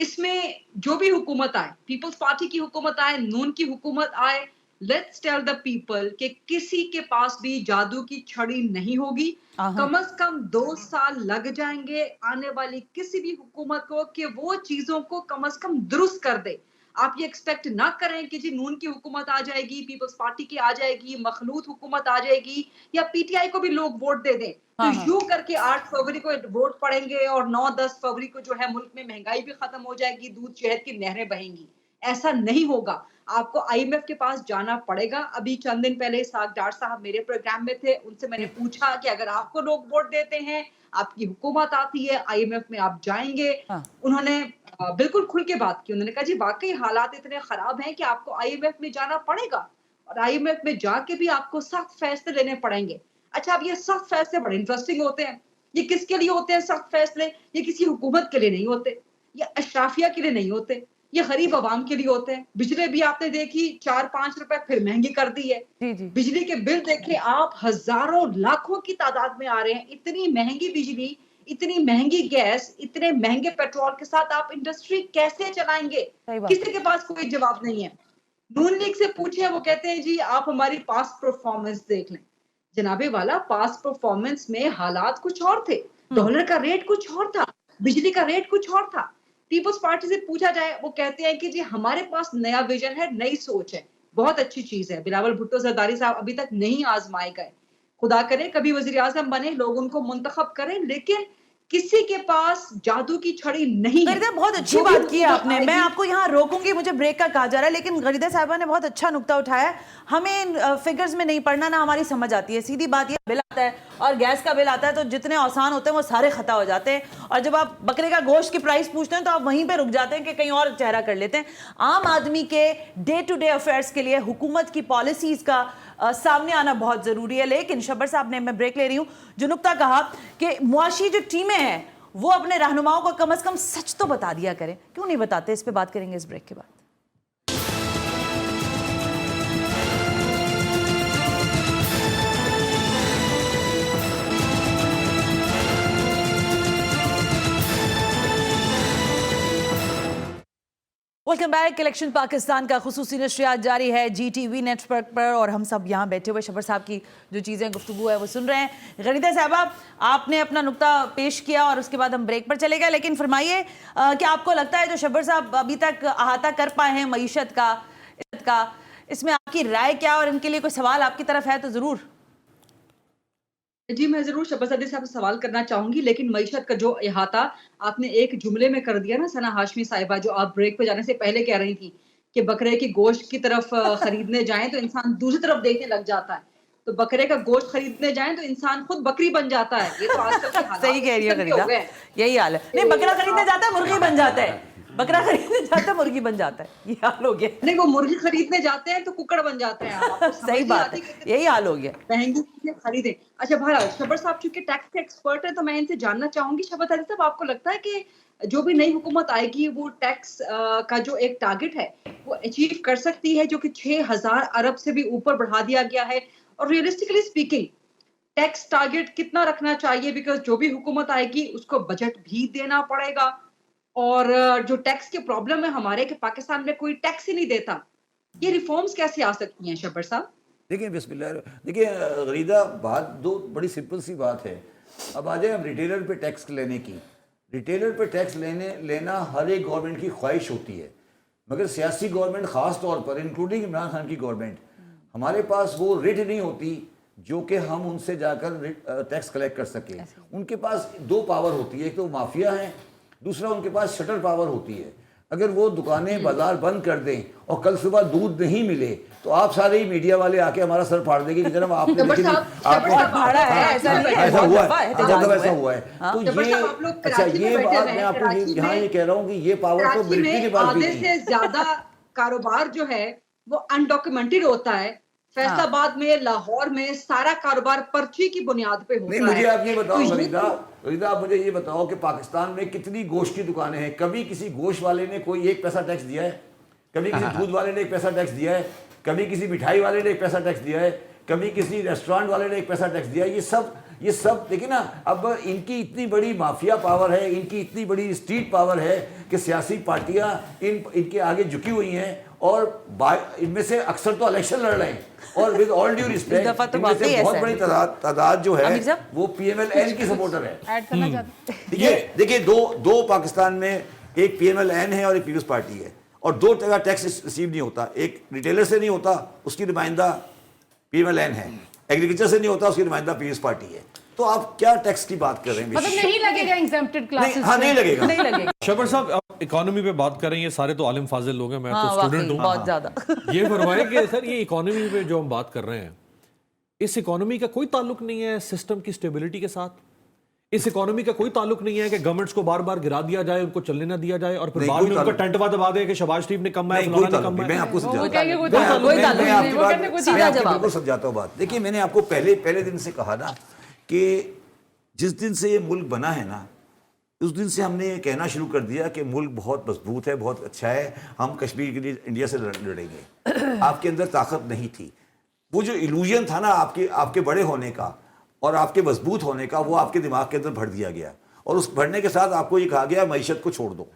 इसमें जो भी हुकूमत आए, पीपल्स पार्टी की हुकूमत आए, नून की हुकूमत आए, लेट्स टेल द पीपल कि किसी के पास भी जादू की छड़ी नहीं होगी। कम से कम 2 साल लग जाएंगे आने वाली किसी भी हुकूमत को कि वो चीजों को कम से कम दुरुस्त कर दे। आप ये एक्सपेक्ट ना करें कि जी नून की हुकूमत आ जाएगी, पीपल्स पार्टी की आ जाएगी, मखलूत हुकूमत आ जाएगी या पीटीआई को भी लोग वोट दे दें तो यूं करके 8 फरवरी को वोट पड़ेंगे और 9-10 फरवरी को जो है मुल्क में महंगाई भी खत्म हो जाएगी, दूध शहद की नहरें बहेंगी। ऐसा नहीं होगा। आपको आईएमएफ के पास जाना पड़ेगा। अभी चंद दिन पहले साग डार साहब मेरे प्रोग्राम में थे, उनसे मैंने पूछा कि अगर आपको लोग वोट देते हैं, आपकी हुकूमत आती है, आईएमएफ में आप जाएंगे? उन्होंने बिल्कुल खुल के बात की। उन्होंने कहा जी वाकई हालात इतने खराब हैं कि आपको आईएमएफ में जाना पड़ेगा और आईएमएफ में जाके भी आपको सख्त फैसले लेने पड़ेंगे। अच्छा, अब ये सख्त फैसले बड़े इंटरेस्टिंग होते हैं। ये किसके लिए होते हैं सख्त फैसले? ये किसी हुकूमत के लिए नहीं होते, ये अशराफिया के लिए नहीं होते, ये गरीब आवाम के लिए होते हैं। बिजली भी आपने देखी 4-5 रुपए फिर महंगी कर दी है। बिजली के बिल देखे आप, हजारों लाखों की तादाद में आ रहे हैं। इतनी महंगी बिजली, इतनी महंगी गैस, इतने महंगे पेट्रोल के साथ आप इंडस्ट्री कैसे चलाएंगे? किसी के पास कोई जवाब नहीं है। नून लीग से पूछे, वो कहते हैं जी आप हमारी पास्ट परफॉर्मेंस देख लें। जनाबे वाला, पास्ट परफॉर्मेंस में हालात कुछ और थे, डॉलर का रेट कुछ और था, बिजली का रेट कुछ और था। पीपल्स पार्टी से पूछा जाए, वो कहते हैं कि जी हमारे पास नया विजन है, नई सोच है, बहुत अच्छी चीज है। बिलावल भुट्टो जरदारी साहब अभी तक नहीं आजमाए गए। खुदा करे कभी वजीर आजम बने, लोग उनको मुंतखब करें, लेकिन किसी के पास जादू की छड़ी नहीं है। गरीदा, बहुत अच्छी बात की है आपने। मैं आपको यहाँ रोकूंगी, मुझे ब्रेक का कहा जा रहा है, लेकिन गरीदा साहबा ने बहुत अच्छा नुक्ता उठाया है। हमें फिगर्स में नहीं पढ़ना, ना हमारी समझ आती है। सीधी बात, ये बिल आता है और गैस का बिल आता है तो जितने आसान होते हैं वो सारे खता हो जाते हैं, और जब आप बकरे का गोश्त की प्राइस पूछते हैं तो आप वहीं पे रुक जाते हैं कि कहीं और चेहरा कर लेते हैं। आम आदमी के डे टू डे अफेयर्स के लिए हुकूमत की पॉलिसीज का सामने आना बहुत जरूरी है। लेकिन शब्बर साहब ने, मैं ब्रेक ले रही हूँ, जो नुक्ता कहा कि मुआशी जो टीमें हैं वो अपने रहनुमाओं को कम से कम सच तो बता दिया करें, क्यों नहीं बताते? इस पे बात करेंगे इस ब्रेक के बाद। Welcome back. इलेक्शन पाकिस्तान का खुसूसी नशरियात जारी है GTV नेटवर्क पर, और हम सब यहाँ बैठे हुए शब्बर साहब की जो चीज़ें गुफ्तगू है वो सुन रहे हैं। गरीदा साहबा, आपने अपना नुक्ता पेश किया और उसके बाद हम ब्रेक पर चले गए, लेकिन फरमाइए कि आपको लगता है जो शब्बर साहब अभी तक अहाता कर पाए हैं मईशत का, इसमें आपकी राय क्या, और इनके लिए कोई सवाल आपकी तरफ है तो ज़रूर। जी, मैं जरूर शहबाज़ादी साहब से सवाल करना चाहूंगी, लेकिन मईशत का जो इहाता आपने एक जुमले में कर दिया ना सना हाशमी साहिबा, जो आप ब्रेक पे जाने से पहले कह रही थी कि बकरे की गोश्त की तरफ खरीदने जाएं तो इंसान दूसरी तरफ देखने लग जाता है, तो बकरे का गोश्त खरीदने जाएं तो इंसान खुद बकरी बन जाता है। ये तो आजकल के हालात सही कह रही है हो गरीदा, गए हैं। यही हाल है। नहीं, बकरा खरीदने जाता है मुर्गी बन जाता है, बकरा खरीदने जाता है मुर्गी बन जाता है, ये हाल हो गया। नहीं, वो मुर्गी खरीदने जाते हैं तो कुकड़ बन जाते हैं। आपको समझ सही नहीं बात आती है, कि यही हाल हो गया। महंगी चीजें खरीदें। अच्छा बहरहाल, शब्बर साहब चूंकि टैक्स के एक्सपर्ट है तो मैं इनसे जानना चाहूंगी, शब्बर साहब आपको लगता है कि जो भी नई हुकूमत आएगी वो टैक्स का जो एक टारगेट है वो अचीव कर सकती है, जो कि 6000 अरब से भी ऊपर बढ़ा दिया गया है? और रियलिस्टिकली स्पीकिंग टैक्स टारगेट कितना रखना चाहिए? बिकॉज जो भी हुकूमत आएगी उसको बजट भी देना पड़ेगा, और जो टैक्स की प्रॉब्लम है हमारे कि पाकिस्तान में कोई टैक्स ही नहीं देता, ये रिफॉर्म्स कैसे आ सकती हैं शब्बर साहब? देखिए बिस्मिल्लाह, देखिए गरीदा, बात दो बड़ी सिंपल सी बात है। अब आ जाए हम रिटेलर पे टैक्स लेने की। रिटेलर पे टैक्स लेना हर एक गवर्नमेंट की ख्वाहिश होती है, मगर सियासी गवर्नमेंट ख़ास तौर पर इंक्लूडिंग इमरान खान की गवर्नमेंट, हमारे पास वो रिट नहीं होती जो कि हम उनसे जाकर टैक्स कलेक्ट कर सकें। उनके पास दो पावर होती है, एक तो माफिया है, दूसरा उनके पास शटर पावर होती है। अगर वो दुकानें बाजार बंद कर दें और कल सुबह दूध नहीं मिले तो आप सारे ही मीडिया वाले आके हमारा सर फाड़ देंगे कि जनाब आपने भाड़ा है, ऐसा नहीं है, ऐसा हुआ बहुत है, दफा मतलब ऐसा हुआ है। तो ये अच्छा, ये बात मैं आपको यहाँ ये कह रहा हूँ कि ये पावर तो मिलिट्री के पास भी नहीं है। आधे से ज्यादा कारोबार जो है वो अनडॉक्यूमेंटेड होता है। फैसलाबाद में, लाहौर में सारा कारोबार पर्ची की बुनियाद पे होता है। नहीं, मुझे आप ये बताओ गरीदा, आप मुझे ये बताओ कि पाकिस्तान में कितनी गोश्त की दुकानें हैं? कभी किसी गोश्त वाले ने कोई एक पैसा टैक्स दिया है? कभी किसी दूध वाले ने एक पैसा टैक्स दिया है, कभी किसी मिठाई वाले ने एक पैसा टैक्स दिया है, कभी किसी रेस्टोरेंट वाले ने एक पैसा टैक्स दिया है। ये सब देखिए ना, अब इनकी इतनी बड़ी माफिया पावर है, इनकी इतनी बड़ी स्ट्रीट पावर है कि सियासी पार्टियां इनके आगे झुकी हुई हैं और इनमें से अक्सर तो इलेक्शन लड़ रहे हैं और विद ऑल ड्यू रिस्पेक्ट इनमें से बहुत बड़ी तादाद जो है वो PMLN की सपोर्टर है। ऐड करना चाहते हैं? देखिए दो पाकिस्तान में एक PMLN है और एक पीपल्स पार्टी है और दो जगह टैक्स रिसीव नहीं होता। एक रिटेलर से नहीं होता, उसकी नुमाइंदा PMLN है, एग्रीकल्चर से नहीं होता, उसकी नुमाइंदा पीपल्स पार्टी है। तो आप क्या टैक्स की बात कर रहे हैं? मतलब नहीं लगेगा exempted classes हाँ, नहीं लगेगा। नहीं लगेगा। शब्बर साहब, आप इकोनॉमी पे बात कर रहे हैं, ये सारे तो आलिम फाजिल लोग हैं, मैं तो स्टूडेंट हूँ। बहुत ज्यादा। ये फरमाएं कि सर ये इकोनॉमी पे जो हम बात कर रहे हैं, इस इकोनॉमी का कोई ताल्लुक नहीं है सिस्टम की स्टेबिलिटी के साथ। इस इकोनॉमी का कोई ताल्लुक नहीं है कि गवर्नमेंट्स को बार बार गिरा दिया जाए, उनको चलने ना दिया जाए और फिर बाद में उनका टंटवा दबा दे कि शहबाज शरीफ ने कम है, फलाना ने कम है। मैं आपको कहेंगे समझाता कोई ताल्लुक नहीं, वो कहते कोई सीधा जवाब। बिल्कुल समझाता हूँ बात। देखिए मैंने आपको पहले दिन से कहा ना कि जिस दिन से ये मुल्क बना है ना, उस दिन से हमने ये कहना शुरू कर दिया कि मुल्क बहुत मजबूत है, बहुत अच्छा है, हम कश्मीर के लिए इंडिया से लड़ेंगे। आपके अंदर ताकत नहीं थी। वो जो इल्यूजन था ना आपके बड़े होने का और आपके मजबूत होने का, वो आपके दिमाग के अंदर भर दिया गया और उस भरने के साथ आपको ये कहा गया मैशत को छोड़ दो।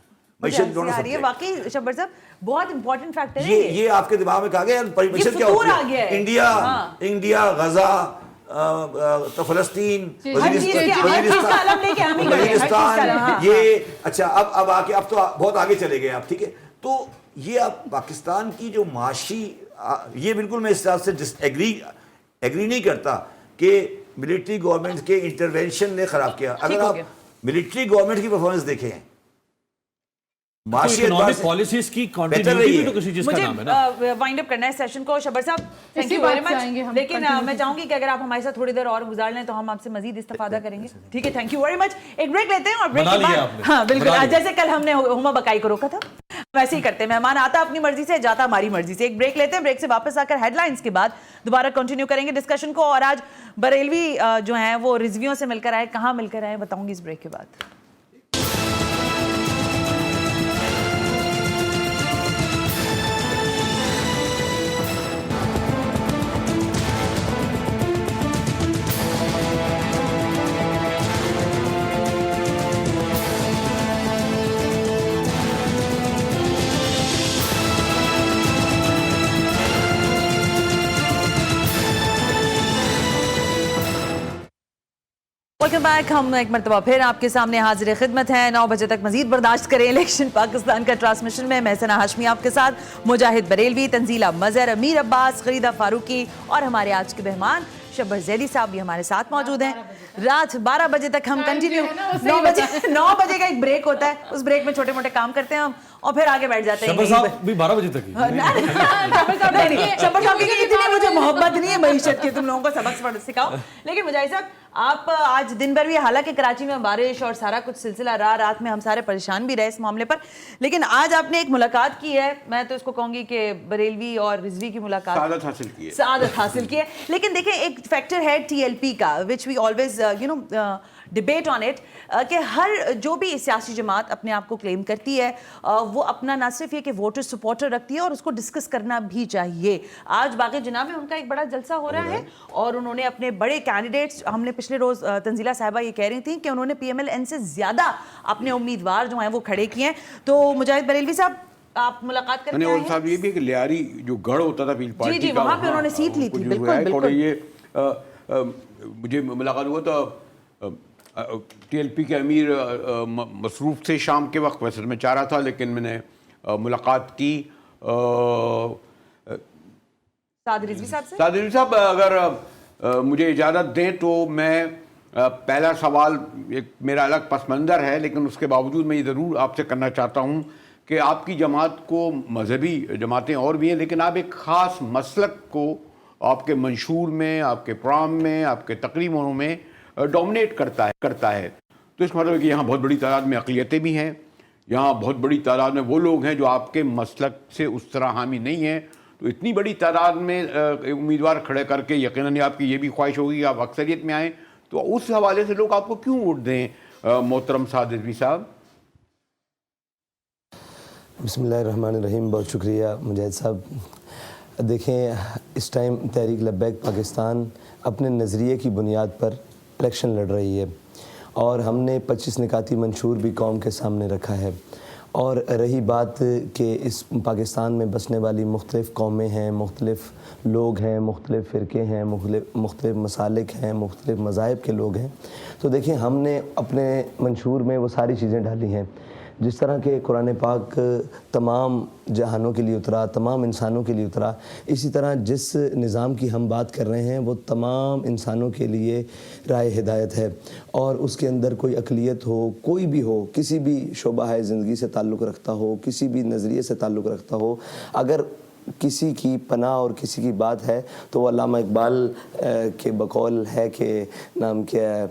मैशत वाकई शब्बर साहब बहुत इंपॉर्टेंट फैक्टर है ये आपके दिमाग में कहा गया मैशत क्या होती है? इंडिया, गजा, तो फलस्तीन, ये अच्छा अब आके अब तो बहुत आगे चले गए आप, ठीक है। तो ये अब पाकिस्तान की जो माशी, ये बिल्कुल मैं इस हिसाब से एग्री नहीं करता कि मिलिट्री गवर्नमेंट के इंटरवेंशन ने खराब किया। अगर आप मिलिट्री गवर्नमेंट की परफॉर्मेंस देखें, पॉलिसीज की कंटिन्यूटी भी तो किसी चीज का नाम है ना। मुझे वाइंड अप करना है सेशन को। शब्बर साहब थैंक यू वेरी मच, लेकिन मैं चाहूंगी कि अगर आप हमारे साथ थोड़ी देर और गुजार लें तो हम आपसे मजीद इस्तेफादा करेंगे। ठीक है, थैंक यू वेरी मच। एक ब्रेक लेते हैं और ब्रेक के बाद हाँ बिल्कुल, जैसे कल हमने हुमा बकाई को रोका था वैसे ही करते हैं। मेहमान आता अपनी मर्जी से, जाता हमारी मर्जी से। एक ब्रेक लेते हैं, ब्रेक से वापस आकर हेडलाइंस के बाद दोबारा कंटिन्यू करेंगे डिस्कशन को। और आज बरेलवी जो हैं वो रिजवियों से मिलकर आए, कहाँ मिलकर आए बताऊंगी इस ब्रेक के बाद। Welcome back. हम एक मरतबा फिर आपके सामने हाजिर खिदमत हैं। 9 बजे तक मजीद बर्दाश्त करें इलेक्शन पाकिस्तान का ट्रांसमिशन में। मैं सना हाशमी आपके साथ, मुजाहिद बरेलवी, तंजीला मजहर, अमीर अब्बास, खरीदा फारूकी और हमारे आज के मेहमान शब्बर जैदी साहब भी हमारे साथ मौजूद हैं। रात 12 बजे तक हम कंटिन्यू, 9 बजे का एक ब्रेक होता है, उस ब्रेक में छोटे मोटे काम करते हैं हम और फिर आगे बैठ जाते हैं। शब्बर साहब भी 12 बजे तक ही। शब्बर साहब की इतनी मुझे मोहब्बत नहीं है मईशत की, तुम लोगों को सबक सिखाओ। लेकिन मुजाहिद साहब, आप आज दिन भर भी, हालांकि कराची में बारिश और सारा कुछ सिलसिला रहा, रात में हम सारे परेशान भी रहे इस मामले पर, लेकिन आज आपने एक मुलाकात की है, मैं तो इसको कहूंगी कि बरेलवी और रिजवी की मुलाकात, सआदत हासिल की है। लेकिन देखें एक फैक्टर है TLP का, which we always debate on it, कि हर जो भी सियासी जमात अपने आप को क्लेम करती है वो अपना ना सिर्फ ये कि वोटर सपोर्टर रखती है और उसको डिस्कस करना भी चाहिए। आज बाकी जनाब में उनका एक बड़ा जलसा हो रहा है और उन्होंने अपने बड़े कैंडिडेट्स, हमने पिछले रोज तंजीला साहिबा ये कह रही थी कि उन्होंने PMLN से ज्यादा अपने उम्मीदवार जो हैं वो खड़े किए हैं। तो मुजाहिद बरेलवी साहब, आप मुलाकात करके आए हैं। साहब ये भी कि लियारी जो गढ़ होता था पीपल्स पार्टी का, वहां पे उन्होंने सीट ली थी। बिल्कुल ये मुझे मुलाकात हुआ तो TLP के अमीर मसरूफ थे शाम के वक्त, वैसे मैं चाह रहा था, लेकिन मैंने मुलाकात की साद रिजवी साहब से। साद रिजवी साहब, अगर मुझे इजाज़त दें तो मैं पहला सवाल, एक मेरा अलग पस मंज़र है लेकिन उसके बावजूद मैं ये ज़रूर आपसे करना चाहता हूँ कि आपकी जमात को, मजहबी जमातें और भी हैं, लेकिन आप एक ख़ास मसलक को आपके मंशूर में, आपके प्रोग्राम में, आपके तकरीबों में डोमिनेट करता है। तो इसका मतलब है कि यहाँ बहुत बड़ी तादाद में अक़लियतें भी हैं, यहाँ बहुत बड़ी तादाद में वो लोग हैं जो आपके मसलक से उस तरह हामी नहीं हैं। तो इतनी बड़ी तादाद में उम्मीदवार खड़े करके यकीनन आपकी ये भी ख्वाहिश होगी कि आप अक्सरियत में आएँ, तो उस हवाले से लोग आपको क्यों वोट दें मोहतरम साद रिजवी साहब? बिस्मिल्लाहिर्रहमानिर्रहीम। बहुत शुक्रिया मुजाहिद साहब। देखें, इस टाइम तहरीक लब्बैक पाकिस्तान अपने नज़रिए की बुनियाद पर इलेक्शन लड़ रही है और हमने 25 निकाती मंशूर भी कौम के सामने रखा है। और रही बात कि इस पाकिस्तान में बसने वाली मुख्तलिफ़ कौमें हैं, मुख्तलिफ़ लोग हैं, मुख्तलिफ़ फ़िरके हैं, मुख्तलिफ़ मसालिक हैं, मुख्तलिफ़ मज़ाहिब के लोग हैं, तो देखिए हमने अपने मंशूर में वो सारी चीज़ें डाली हैं। जिस तरह के कुरान पाक तमाम जहानों के लिए उतरा, तमाम इंसानों के लिए उतरा, इसी तरह जिस निज़ाम की हम बात कर रहे हैं वो तमाम इंसानों के लिए राह हिदायत है। और उसके अंदर कोई अक़लियत हो, कोई भी हो, किसी भी शोबा है ज़िंदगी से ताल्लुक़ रखता हो, किसी भी नज़रिए से ताल्लुक़ रखता हो, अगर किसी की पनाह और किसी की बात है तो वो अल्लामा इकबाल के बकौल है कि नाम क्या है,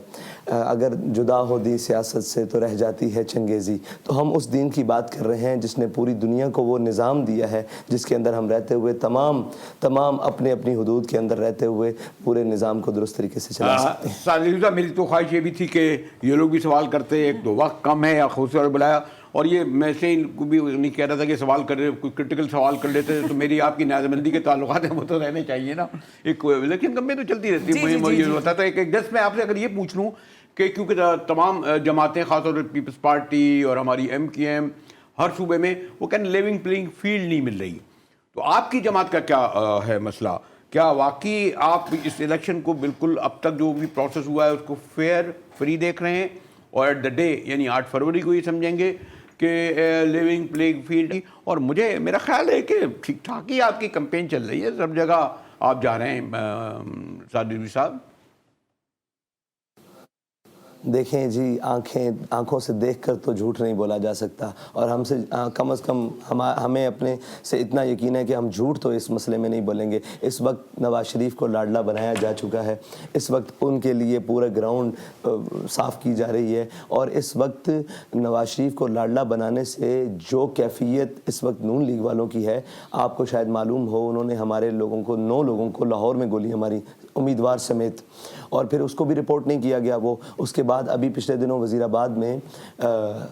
अगर जुदा हो दी सियासत से तो रह जाती है चंगेज़ी। तो हम उस दीन की बात कर रहे हैं जिसने पूरी दुनिया को वो निज़ाम दिया है जिसके अंदर हम रहते हुए तमाम अपने अपनी हदूद के अंदर रहते हुए पूरे निज़ाम को दुरुस्त तरीके से चला सकते हैं। साजिदा, मेरी तो ख्वाहिश ये भी थी कि ये लोग भी सवाल करते, एक तो वक्त कम है या खूबसूरत बुलाया, और ये मैं से इनको भी नहीं कह रहा था कि सवाल कर रहे, कोई क्रिटिकल सवाल कर लेते तो मेरी आपकी नाज़मंदी के ताल्लुकात हैं वो तो रहने चाहिए ना। एक इलेक्शन कम में तो चलती रहती है, मुझे ये होता था। एक जस्ट मैं आपसे अगर ये पूछ लूँ कि क्योंकि तमाम जमातें, ख़ासतौर पर पीपल्स पार्टी और हमारी MKM, हर सूबे में वो कहने लिविंग प्लेइंग फील्ड नहीं मिल रही, तो आपकी जमात का क्या है मसला? क्या वाकई आप इस इलेक्शन को बिल्कुल अब तक जो भी प्रोसेस हुआ है उसको फेयर फ्री देख रहे हैं, और एट द डे यानी 8 फरवरी को ये समझेंगे कि लिविंग प्लेइंग फील्ड? और मेरा ख्याल है कि ठीक ठाक ही आपकी कैंपेन चल रही है, सब जगह आप जा रहे हैं सादिर साहब। देखें जी, आँखों से देखकर तो झूठ नहीं बोला जा सकता, और हमसे कम से कम हमें अपने से इतना यकीन है कि हम झूठ तो इस मसले में नहीं बोलेंगे। इस वक्त नवाज़ शरीफ को लाडला बनाया जा चुका है, इस वक्त उनके लिए पूरा ग्राउंड साफ़ की जा रही है, और इस वक्त नवाज़ शरीफ को लाडला बनाने से जो कैफियत इस वक्त नून लीग वालों की है, आपको शायद मालूम हो, उन्होंने हमारे लोगों को 9 लोगों को लाहौर में गोली हमारी उम्मीदवार समेत, और फिर उसको भी रिपोर्ट नहीं किया गया। वो उसके बाद अभी पिछले दिनों वज़ीराबाद में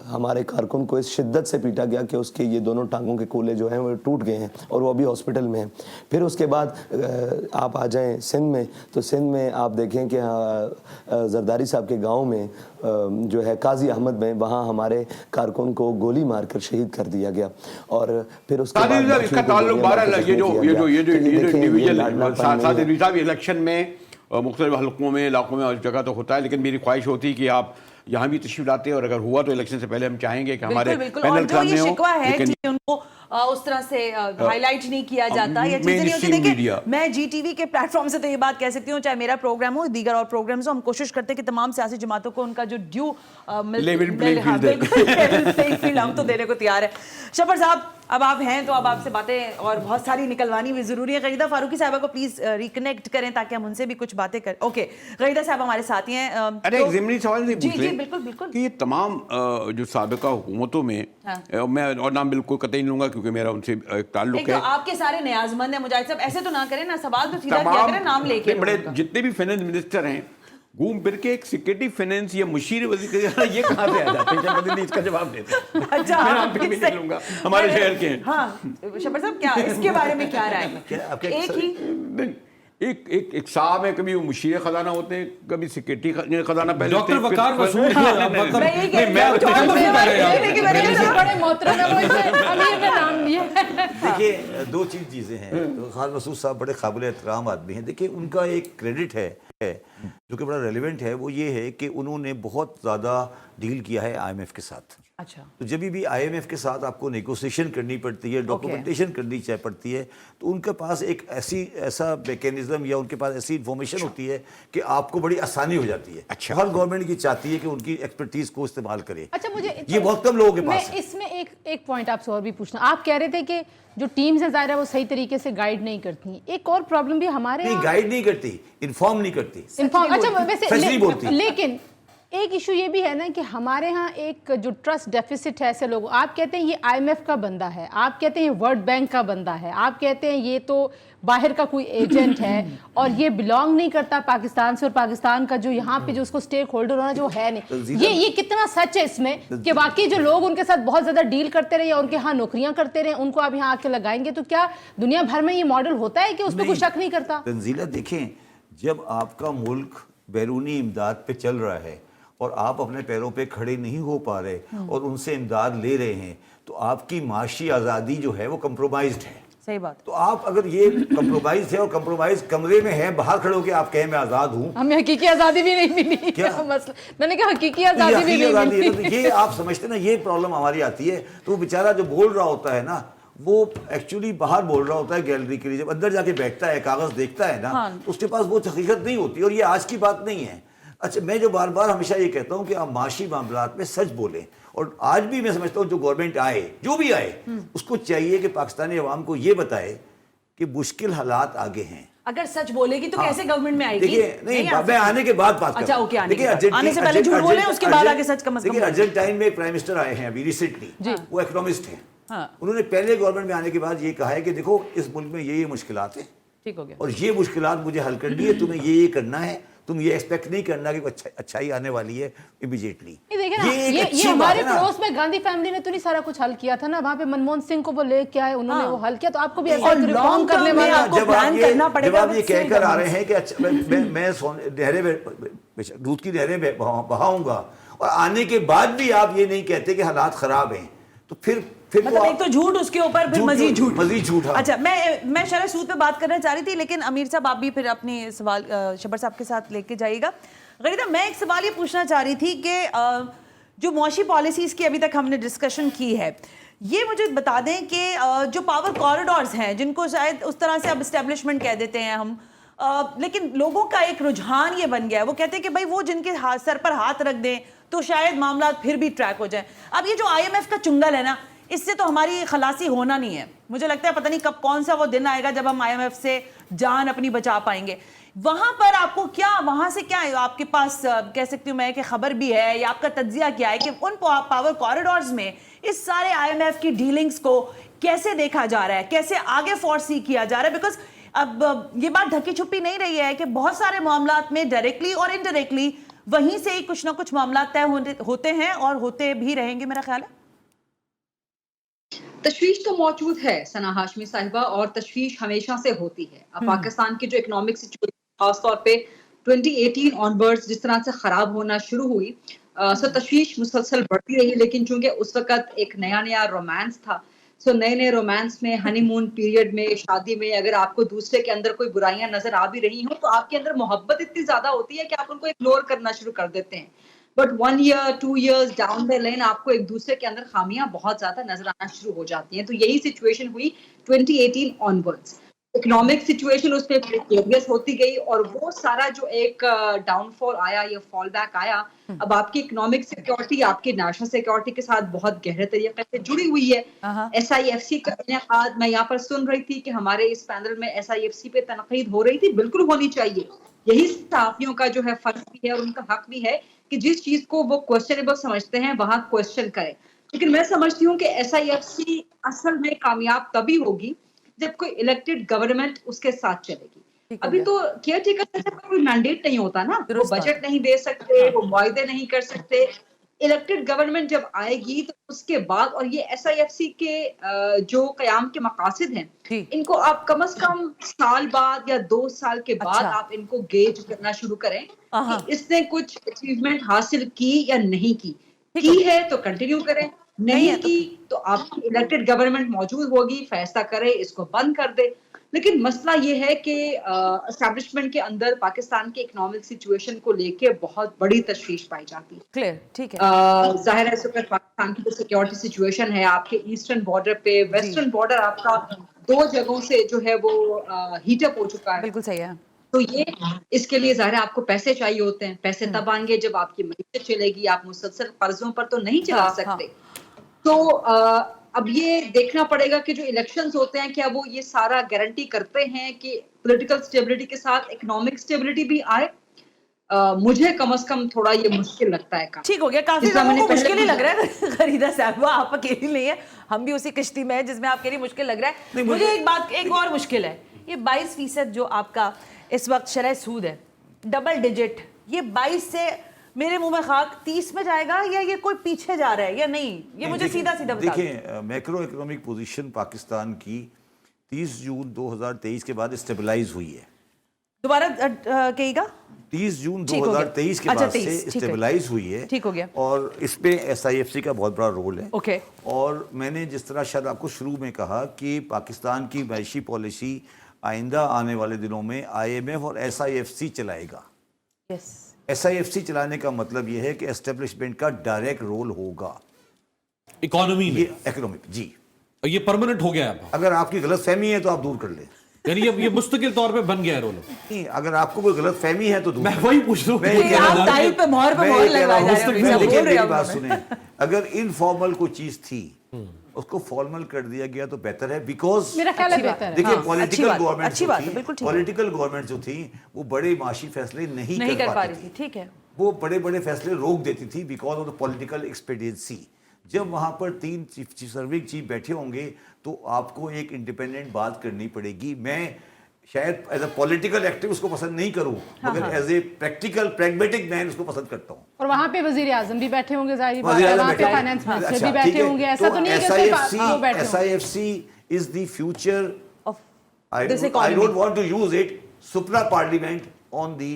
हमारे कारकुन को इस शिद्दत से पीटा गया कि उसके ये दोनों टांगों के कोले जो हैं वो टूट गए हैं और वो अभी हॉस्पिटल में हैं। फिर उसके बाद आप आ जाएं सिंध में, तो सिंध में आप देखें कि जरदारी साहब के गाँव में जो है काजी अहमद में, वहाँ हमारे कारकुन को गोली मारकर शहीद कर दिया गया। और फिर उसके बाद इसका ताल्लुक इलेक्शन में मुख्तलिफ हल्कों में, इलाकों में, हर जगह तो होता है, लेकिन मेरी ख्वाहिश होती कि आप यहाँ भी तशरीफ लाते हैं, और अगर हुआ तो इलेक्शन से पहले हम चाहेंगे कि हमारे पैनल सामने हो, लेकिन उनको उस तरह से हाईलाइट नहीं किया जाता या चीजें नहीं होती। देखिए, मैं GTV के प्लेटफॉर्म से तो ये बात कह सकती हूँ, चाहे मेरा प्रोग्राम हो, दीगर और प्रोग्राम्स हो, हम कोशिश करते हैं कि तमाम सियासी जमातों को उनका जो ड्यू फील्ड हम तो देने को तैयार है। शफर साहब, अब आप हैं तो अब आपसे बातें और बहुत सारी निकलवानी भी जरूरी है। गरीदा फारूकी साहबा को प्लीज रिकनेक्ट करें ताकि हम उनसे भी कुछ बातें करें। ओके, गरीदा साहब हमारे साथ ही हैं। अरे एक ज़िमनी सवाल नहीं पूछ जी बिल्कुल बिल्कुल कि ये तमाम जो साबिका हुकूमतों में, मैं और नाम बिल्कुल कतई नहीं लूंगा क्योंकि मेरा उनसे एक ताल्लुक है। आपके सारे न्याज़मंद हैं मुजाहिद साहब, ऐसे तो ना करें ना, सवाल तो सीधा किया करें, नाम लेके। बड़े जितने भी फाइनेंस मिनिस्टर हैं, घूम फिर के एक सिक्योरिटी फाइनेंस या मुशीर वजीर ये कहाँ से आ जाते हैं? बदली इसका जवाब देते हैं। अच्छा, मैं नाम भी नहीं लूंगा, हमारे शहर के हैं। हाँ, शफर साहब क्या इसके बारे में क्या राय है? एक ही एक साहब है, कभी वो मुशीर खजाना होते हैं, कभी सिक्योरिटी खजाना पहले डॉक्टर वकार मसूद देखिए, दो चीज़ें हैं। खान मसूद साहब बड़े काबिल एहतराम आदमी हैं। देखिए, उनका एक क्रेडिट है जो कि बड़ा रेलिवेंट है, वो ये है कि उन्होंने बहुत ज़्यादा डील किया है IMF के साथ। अच्छा, तो जब भी IMF के साथ आपको नेगोशिएशन करनी पड़ती है, डॉक्यूमेंटेशन करनी पड़ती है, तो उनके पास एक ऐसा मैकेनिज्म या उनके पास ऐसी इन्फॉर्मेशन होती है कि आपको बड़ी आसानी हो जाती है। अच्छा, हर गवर्नमेंट की चाहती है कि उनकी एक्सपर्टीज को इस्तेमाल करे। अच्छा, मुझे ये बहुत कम लोगों के पास है। इसमें एक पॉइंट आपसे और भी पूछना, आप कह रहे थे कि जो टीम्स है ज़ाहिर है वो सही तरीके से गाइड नहीं करती। एक और प्रॉब्लम भी हमारे नहीं, गाइड नहीं करती, इन्फॉर्म नहीं करती, अच्छा वैसे सच नहीं बोलती। लेकिन एक इशू ये भी है ना कि हमारे यहाँ एक जो ट्रस्ट डेफिसिट है ऐसे लोगों, आप कहते हैं ये IMF का बंदा है, आप कहते हैं ये वर्ल्ड बैंक का बंदा है, आप कहते हैं ये तो बाहर का कोई एजेंट है और ये बिलोंग नहीं करता पाकिस्तान से, और पाकिस्तान का जो यहाँ पे जो उसको स्टेक होल्डर होना जो है नहीं, ये कितना सच है इसमें कि वाकई जो लोग उनके साथ बहुत ज्यादा डील करते रहे या उनके यहाँ नौकरियां करते रहे उनको आप यहाँ आके लगाएंगे, तो क्या दुनिया भर में ये मॉडल होता है कि उस पर कोई शक नहीं करता? तंजीला देखें, जब आपका मुल्क बैरूनी इमदाद पे चल रहा है और आप अपने पैरों पे खड़े नहीं हो पा रहे और उनसे इमदाद ले रहे हैं, तो आपकी माशी आज़ादी जो है वो कंप्रोमाइज्ड है। सही बात। तो आप अगर ये कंप्रोमाइज है और कंप्रोमाइज कमरे में है, बाहर खड़े होकर आप कहें मैं आज़ाद हूँ, हमें हकीकी आज़ादी भी नहीं मिली। क्या मसला, मैंने कहा हकीकी आज़ादी भी नहीं मिली। तो ये आप समझते ना, ये प्रॉब्लम हमारी आती है। तो बेचारा जो बोल रहा होता है ना, वो एक्चुअली बाहर बोल रहा होता है गैलरी के लिए, जब अंदर जाके बैठता है कागज देखता है ना, तो उसके पास वो हकीकत नहीं होती। और ये आज की बात नहीं है। अच्छा, मैं जो बार बार हमेशा ये कहता हूँ कि आप माशी मामलात में सच बोलें, और आज भी मैं समझता हूँ जो गवर्नमेंट आए, जो भी आए, उसको चाहिए कि पाकिस्तानी अवाम को ये बताए कि मुश्किल हालात आगे हैं। अगर सच बोलेगी तो कैसे गवर्नमेंट में आएगी? देखिए, नहीं, मैं आने के बाद बात अच्छा, ओके, देखिए, आने से पहले झूठ बोले, उसके बाद आगे सच कम से कम। देखिए, अर्जेंटाइन में एक प्राइम मिनिस्टर आए हैं अभी रिसेंटली, वो इकोनॉमिस्ट हैं। उन्होंने पहले गवर्नमेंट में आने के बाद ये कहा है कि देखो, इस मुल्क में ये मुश्किलात हैं, ठीक हो गया, और ये मुश्किलात मुझे हल करनी है, तुम्हें ये करना है, तुम ये एक्सपेक्ट नहीं करना कि अच्छाई आने वाली है इमीडिएटली। ये हमारे पड़ोस में गांधी फैमिली ने तो नहीं सारा कुछ हल किया था ना, वहाँ पे मनमोहन सिंह को वो लेके आए, उन्होंने वो हल किया, तो आपको भी ऐसा रिफॉर्म करने में आपको प्लान करना पड़ेगा। जब आप ये कहकर आ रहे हैं कि अच्छा मैं दूध की नहरें बहाऊंगा, और आने के बाद भी आप ये नहीं कहते कि हालात खराब हैं, तो फिर मतलब एक तो झूठ, उसके ऊपर फिर मजीद झूठ। हाँ। अच्छा, मैं शरह सूद पे बात करना चाह रही थी, लेकिन अमीर साहब आप भी फिर अपनी सवाल शब्बर साहब के साथ लेके जाइएगा। गरीदा, मैं एक सवाल ये पूछना चाह रही थी कि जो मुआशी पॉलिसीज़ की अभी तक हमने डिस्कशन की है, ये मुझे बता दें कि जो पावर कॉरिडोर्स हैं, जिनको शायद उस तरह से अब इस्टेब्लिशमेंट कह देते हैं हम, लेकिन लोगों का एक रुझान ये बन गया है, वो कहते हैं कि भाई वो जिनके सर पर हाथ रख दें तो शायद मामला फिर भी ट्रैक हो जाए। अब ये जो IMF का चुंगल है ना, इससे तो हमारी खलासी होना नहीं है। मुझे लगता है पता नहीं कब कौन सा वो दिन आएगा जब हम IMF से जान अपनी बचा पाएंगे। वहां पर आपको क्या, वहां से क्या है आपके पास, कह सकती हूँ मैं कि खबर भी है या आपका तज्जिया क्या है कि उन पावर कॉरिडोर्स में इस सारे IMF की डीलिंग्स को कैसे देखा जा रहा है, कैसे आगे फोर्सी किया जा रहा है? बिकॉज अब ये बात ढकी छुपी नहीं रही है कि बहुत सारे मामलात में डायरेक्टली और इनडायरेक्टली वहीं से ही कुछ ना कुछ मामला तय होते हैं और होते भी रहेंगे, मेरा ख्याल है। तशवीश तो मौजूद है सना हाशमी साहिबा, और तशवीश हमेशा से होती है। अब पाकिस्तान की जो इकोनॉमिक सिचुएशन खासतौर पे 2018 ऑनवर्ड्स जिस तरह से खराब होना शुरू हुई, सो तशवीश मुसलसल बढ़ती रही। लेकिन चूंकि उस वक्त एक नया रोमांस था, सो नए रोमांस में, हनीमून पीरियड में, शादी में, अगर आपको दूसरे के अंदर कोई बुराइयां नजर आ भी रही हो तो आपके अंदर मोहब्बत इतनी ज्यादा होती है कि आप उनको इग्नोर करना शुरू कर देते हैं। But 1 year 2 years down the line आपको एक दूसरे के अंदर खामियां बहुत ज्यादा नजर आना शुरू हो जाती हैं। तो यही सिचुएशन हुई 2018 ऑनवर्ड्स। इकोनॉमिक सिचुएशन उसमें प्रिकेरियस होती गई, और वो सारा जो एक डाउनफॉल आया या फॉल बैक आया, अब आपकी इकोनॉमिक सिक्योरिटी आपकी नेशनल सिक्योरिटी के साथ बहुत गहरे तरीके से जुड़ी हुई है। SIFC का इनेकाद, मैं यहाँ पर सुन रही थी कि हमारे इस पैनल में SIFC पे तनकीद हो रही थी, बिल्कुल होनी चाहिए। यही सहाफियों का जो है फर्ज भी है और उनका हक भी है कि जिस चीज को वो क्वेश्चनेबल समझते हैं वहां क्वेश्चन करें। लेकिन मैं समझती हूँ कि SIFC असल में कामयाब तभी होगी जब कोई इलेक्टेड गवर्नमेंट उसके साथ चलेगी। अभी तो केयर टेकर से कोई मैंडेट नहीं होता ना, वो बजट नहीं दे सकते, वो मुआहदे नहीं कर सकते। इलेक्टेड गवर्नमेंट जब आएगी तो उसके बाद, और ये SIFC के जो कयाम के मकासद हैं, इनको आप कम से कम साल बाद या 2 साल के बाद आप इनको गेज करना शुरू करें कि इसने कुछ अचीवमेंट हासिल की या नहीं की है तो कंटिन्यू करें, नहीं की तो आपकी इलेक्टेड गवर्नमेंट मौजूद होगी, फैसला करे, इसको बंद कर दे। लेकिन मसला ये है कि एस्टैब्लिशमेंट के अंदर पाकिस्तान के इकोनॉमिक सिचुएशन को लेके बहुत बड़ी तशवीश पाई जाती है। क्लियर, ठीक है। जाहिर है इस वक्त पाकिस्तान की जो सिक्योरिटी सिचुएशन है, आपके ईस्टर्न बॉर्डर पे, वेस्टर्न बॉर्डर आपका 2 जगहों से जो है वो हीटअप हो चुका है। बिल्कुल सही है। तो ये इसके लिए ज़ाहिर है आपको पैसे चाहिए होते हैं, पैसे तब आएंगे जब आपकी मईशत चलेगी, आप मुसलसल कर्जों पर तो नहीं चला सकते। तो अब ये देखना पड़ेगा कि जो इलेक्शंस होते हैं क्या वो ये सारा गारंटी करते हैं कि पॉलिटिकल स्टेबिलिटी के साथ इकोनॉमिक स्टेबिलिटी भी आए। मुझे कम से कम थोड़ा ये मुश्किल लगता है काम। ठीक हो गया, काफी जितना लोगों मैंने को पहले मुश्किल ही भी लग रहा है खरीदा साहब, आप अकेली नहीं है, हम भी उसी किश्ती में है जिसमें आपके लिए मुश्किल लग रहा है। मुझे एक और मुश्किल है, ये 22% जो आपका इस वक्त शरह सूद है, डबल डिजिट, ये 22 से मेरे मुंह में खाक 30 में जाएगा या ये कोई पीछे जा रहा है या नहीं, ये मुझे सीधा सीधा बता दो। देखिए, मैक्रो इकोनॉमिक पोजीशन पाकिस्तान की 30 जून 2023 के बाद स्टेबलाइज हुई है। दोबारा कहिएगा। 30 जून ठीक हो गया। 2023 के अच्छा, बाद 23, से ठीक है। स्टेबलाइज हुई है। ठीक हो गया। और इसमें SIFC का बहुत बड़ा रोल है। ओके। और मैंने जिस तरह शायद आपको शुरू में कहा कि पाकिस्तान की मैशी पॉलिसी आइंदा आने वाले दिनों में IMF और SIFC चलाएगा। यस। SIFC चलाने का मतलब ये है कि एस्टेब्लिशमेंट का डायरेक्ट रोल होगा इकोनॉमी में, ये इकोनॉमिक जी। और ये परमानेंट हो गया है अब, अगर आपकी गलत फहमी है तो आप दूर कर लें। यानी ये मुस्तकिल तौर पे बन गया है रोल। नहीं, अगर आपको कोई गलत फहमी है तो दूर मैं वही पूछ रहा मैं ये हूँ, कह रहा आप हूं तारीफ पे मोहर लगवाए जा रहे हैं, लेकिन बोल रहे मेरी हैं बात आप सुने, अगर इनफॉर्मल कोई चीज थी उसको फॉर्मल कर दिया गया तो बेहतर है, बिकॉज मेरा ख्याल है अच्छी बात। बेहतर है। देखिए हाँ, पॉलिटिकल अच्छी गवर्नमेंट अच्छी बात है, बिल्कुल ठीक है। पॉलिटिकल गवर्नमेंट जो थी वो बड़े माशी फैसले नहीं नहीं कर पा पाती रही थी, ठीक है। वो बड़े बड़े फैसले रोक देती थी because of the political expediency. जब वहां पर 3 सर्विंग चीफ बैठे होंगे तो आपको एक इंडिपेंडेंट बात करनी पड़ेगी। मैं शायद एज अ पॉलिटिकल एक्टिव उसको पसंद नहीं करूं, मगर as a practical pragmatic man उसको पसंद करता हूं। और वहाँ पे वजीर आजम भी बैठे होंगे, जाहिर बात वज़ीर है, आज़म वहाँ पे बैठे फाइनेंस होंगे। मिनिस्टर अच्छा, भी बैठे ठीक है। होंगे, ऐसा तो नहीं है कि सिर्फ वो बैठे होंगे। SIFC is the future. Of I this don't economy. want to use it supra parliament on the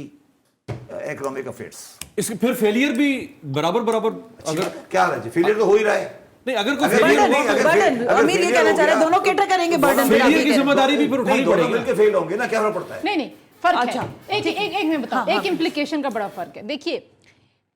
economic affairs. इसके फिर फेलियर भी बराबर अगर क्या रहा है, फेलियर तो हो ही रहा है। नहीं, अगर कोई अगर फेलियर नहीं, हुआ अगर तो बर्डन, अगर अमीर ये failure कहना हो चाह रहे हैं, गया, दोनों कैटर करेंगे बर्डन। फेलियर की जिम्मेदारी भी फिर नहीं, उठानी दोनों पड़ेगी। मिलकर फेल होंगे ना, क्या फर्क पड़ता है? नहीं फर्क अच्छा, है। एक मैं बताऊं, एक इम्प्लीकेशन का बड़ा फर्क है। देखिए,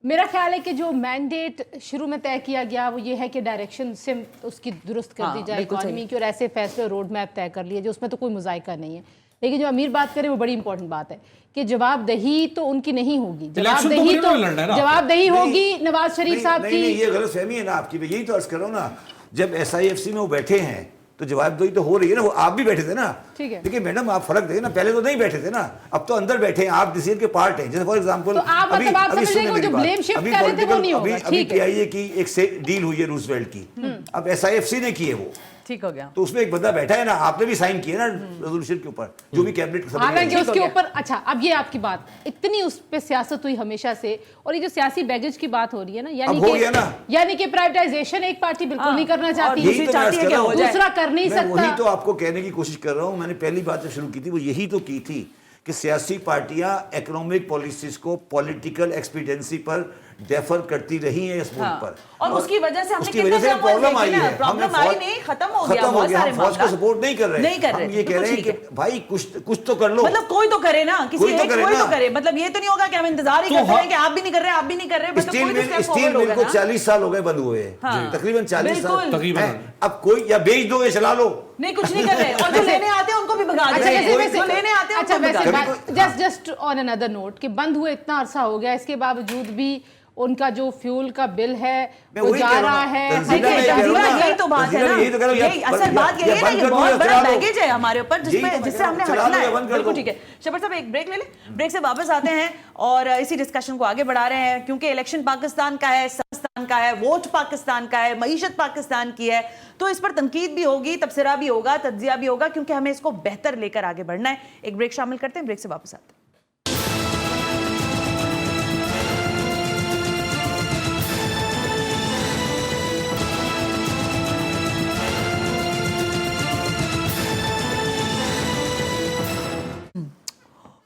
मेरा ख्याल है कि जो मैंडेट शुरू में तय किया गया वो ये है कि डायरेक्शन से उसकी दुरुस्त कर दी जाए बिल्कुल सही। इकोनॉमी की, और ऐसे फैसले रोड मैप तय कर लिए जो उसमें तो कोई मुजायका नहीं है। लेकिन जो अमीर बात करे वो बड़ी इंपॉर्टेंट बात है कि जवाबदेही तो उनकी नहीं होगी, जवाबदेही तो लड़ना है ना। जवाबदेही होगी नवाज शरीफ साहब नहीं, की। ये गलत फहमी है ना आपकी, मैं यही तो अर्ज कर रहा हूँ ना। जब SIFC में वो बैठे हैं तो जवाबदेही तो हो रही है ना, वो आप भी बैठे थे ना। ठीक है। देखिए मैडम, आप फर्क देखिए ना, पहले तो नहीं बैठे थे ना, अब तो अंदर बैठे हैं, आप डिसीजन के पार्ट हैं। जैसे फॉर एग्जांपल, तो आप मतलब आप समझ रहे हैं कि जो blame shift कर रहे थे वो नहीं होगा, अभी ठीक है। PIA की एक से डील हुई है रूजवेल्ट की, अब SIFC ने की है वो, ठीक हो गया। तो उसमें एक बंदा बैठा है ना, आपने भी साइन किया ना रेजोल्यूशन के ऊपर, जो भी कैबिनेट हालांकि ठीक हो उसके गया। ऊपर, अच्छा अब ये आपकी बात, इतनी उस पे सियासत हुई हमेशा से, और ये जो सियासी बैगेज की बात हो रही है ना, अब हो गया ना। यानी कि प्राइवेटाइजेशन एक पार्टी बिल्कुल नहीं करना चाहती, यही तो चाहती है कि हो जाए। दूसरा कर नहीं मैं वही सकता। तो आपको कहने की कोशिश कर रहा हूं। मैंने पहली बात जब शुरू की थी वो यही तो की थी कि सियासी पार्टियां इकोनॉमिक पॉलिसीज को पॉलिटिकल एक्सपीडियंसी पर डेफर करती रही हैं इस मुल्क पर, और उसकी वजह से हमने उसकी वजह से प्रॉब्लम आई है। प्रॉब्लम आई नहीं, खत्म हो गया, बहुत सारे हम फौज को मामला सपोर्ट नहीं कर रहे, नहीं कर रहे, हम ये कह रहे हैं बिल्कुल कि भाई कुछ तो कर लो। मतलब कोई तो करे ना, किसी कोई तो एक करे कोई ना। तो करे, मतलब ये तो नहीं होगा कि हम इंतजार ही तो करते हाँ। हैं कि आप भी नहीं कर रहे, आप भी नहीं कर रहे, मतलब स्टील कोई तो मिल step स्टील forward मिल होगा को ना। 40 साल हो गए बंद हुए हैं, हाँ। तकरीबन 40 साल बिल्कुल। तकरीबन। हैं। अब कोई या बेच दो या चला लो। नहीं, कुछ नहीं कर रहे, और जो लेने आते हैं उनको भी भगा अच्छा देते हैं, वैसे जो लेने आते हैं अच्छा उनको वैसे भगा कभी बात, जस्ट ऑन अनदर नोट कि बंद हुए इतना अरसा हो गया, इसके बावजूद भी उनका जो फ्यूल का बिल है मैं वो वही जा कह रहा रहा हूं। है। तंजीला में देखिए, कह रहा हूं तंजीला, ना, यही तो बात है तंजीला ना, में यही तो कह रहा हूं, यही असल बात यही या है ना, बंद ये कर दो बहुत या बड़ा चला लो। बैगेज है हमारे ऊपर यही तो मैं जिससे कह रहा हमने हूं, चला हटना दो या है। बंद कर बिल्कुल दो। ठीक है। शबर साहब एक ब्रेक ले लें, ब्रेक से वापस आते हैं और इसी डिस्कशन को आगे बढ़ा रहे हैं, क्योंकि इलेक्शन पाकिस्तान का है, पाकिस्तान का है, वोट पाकिस्तान का है, मईशत पाकिस्तान की है, तो इस पर तनकीद भी होगी, तबसरा भी होगा, तज्जिया भी होगा, क्योंकि हमें इसको बेहतर लेकर आगे बढ़ना है। एक ब्रेक शामिल करते हैं, ब्रेक से वापस आते हैं।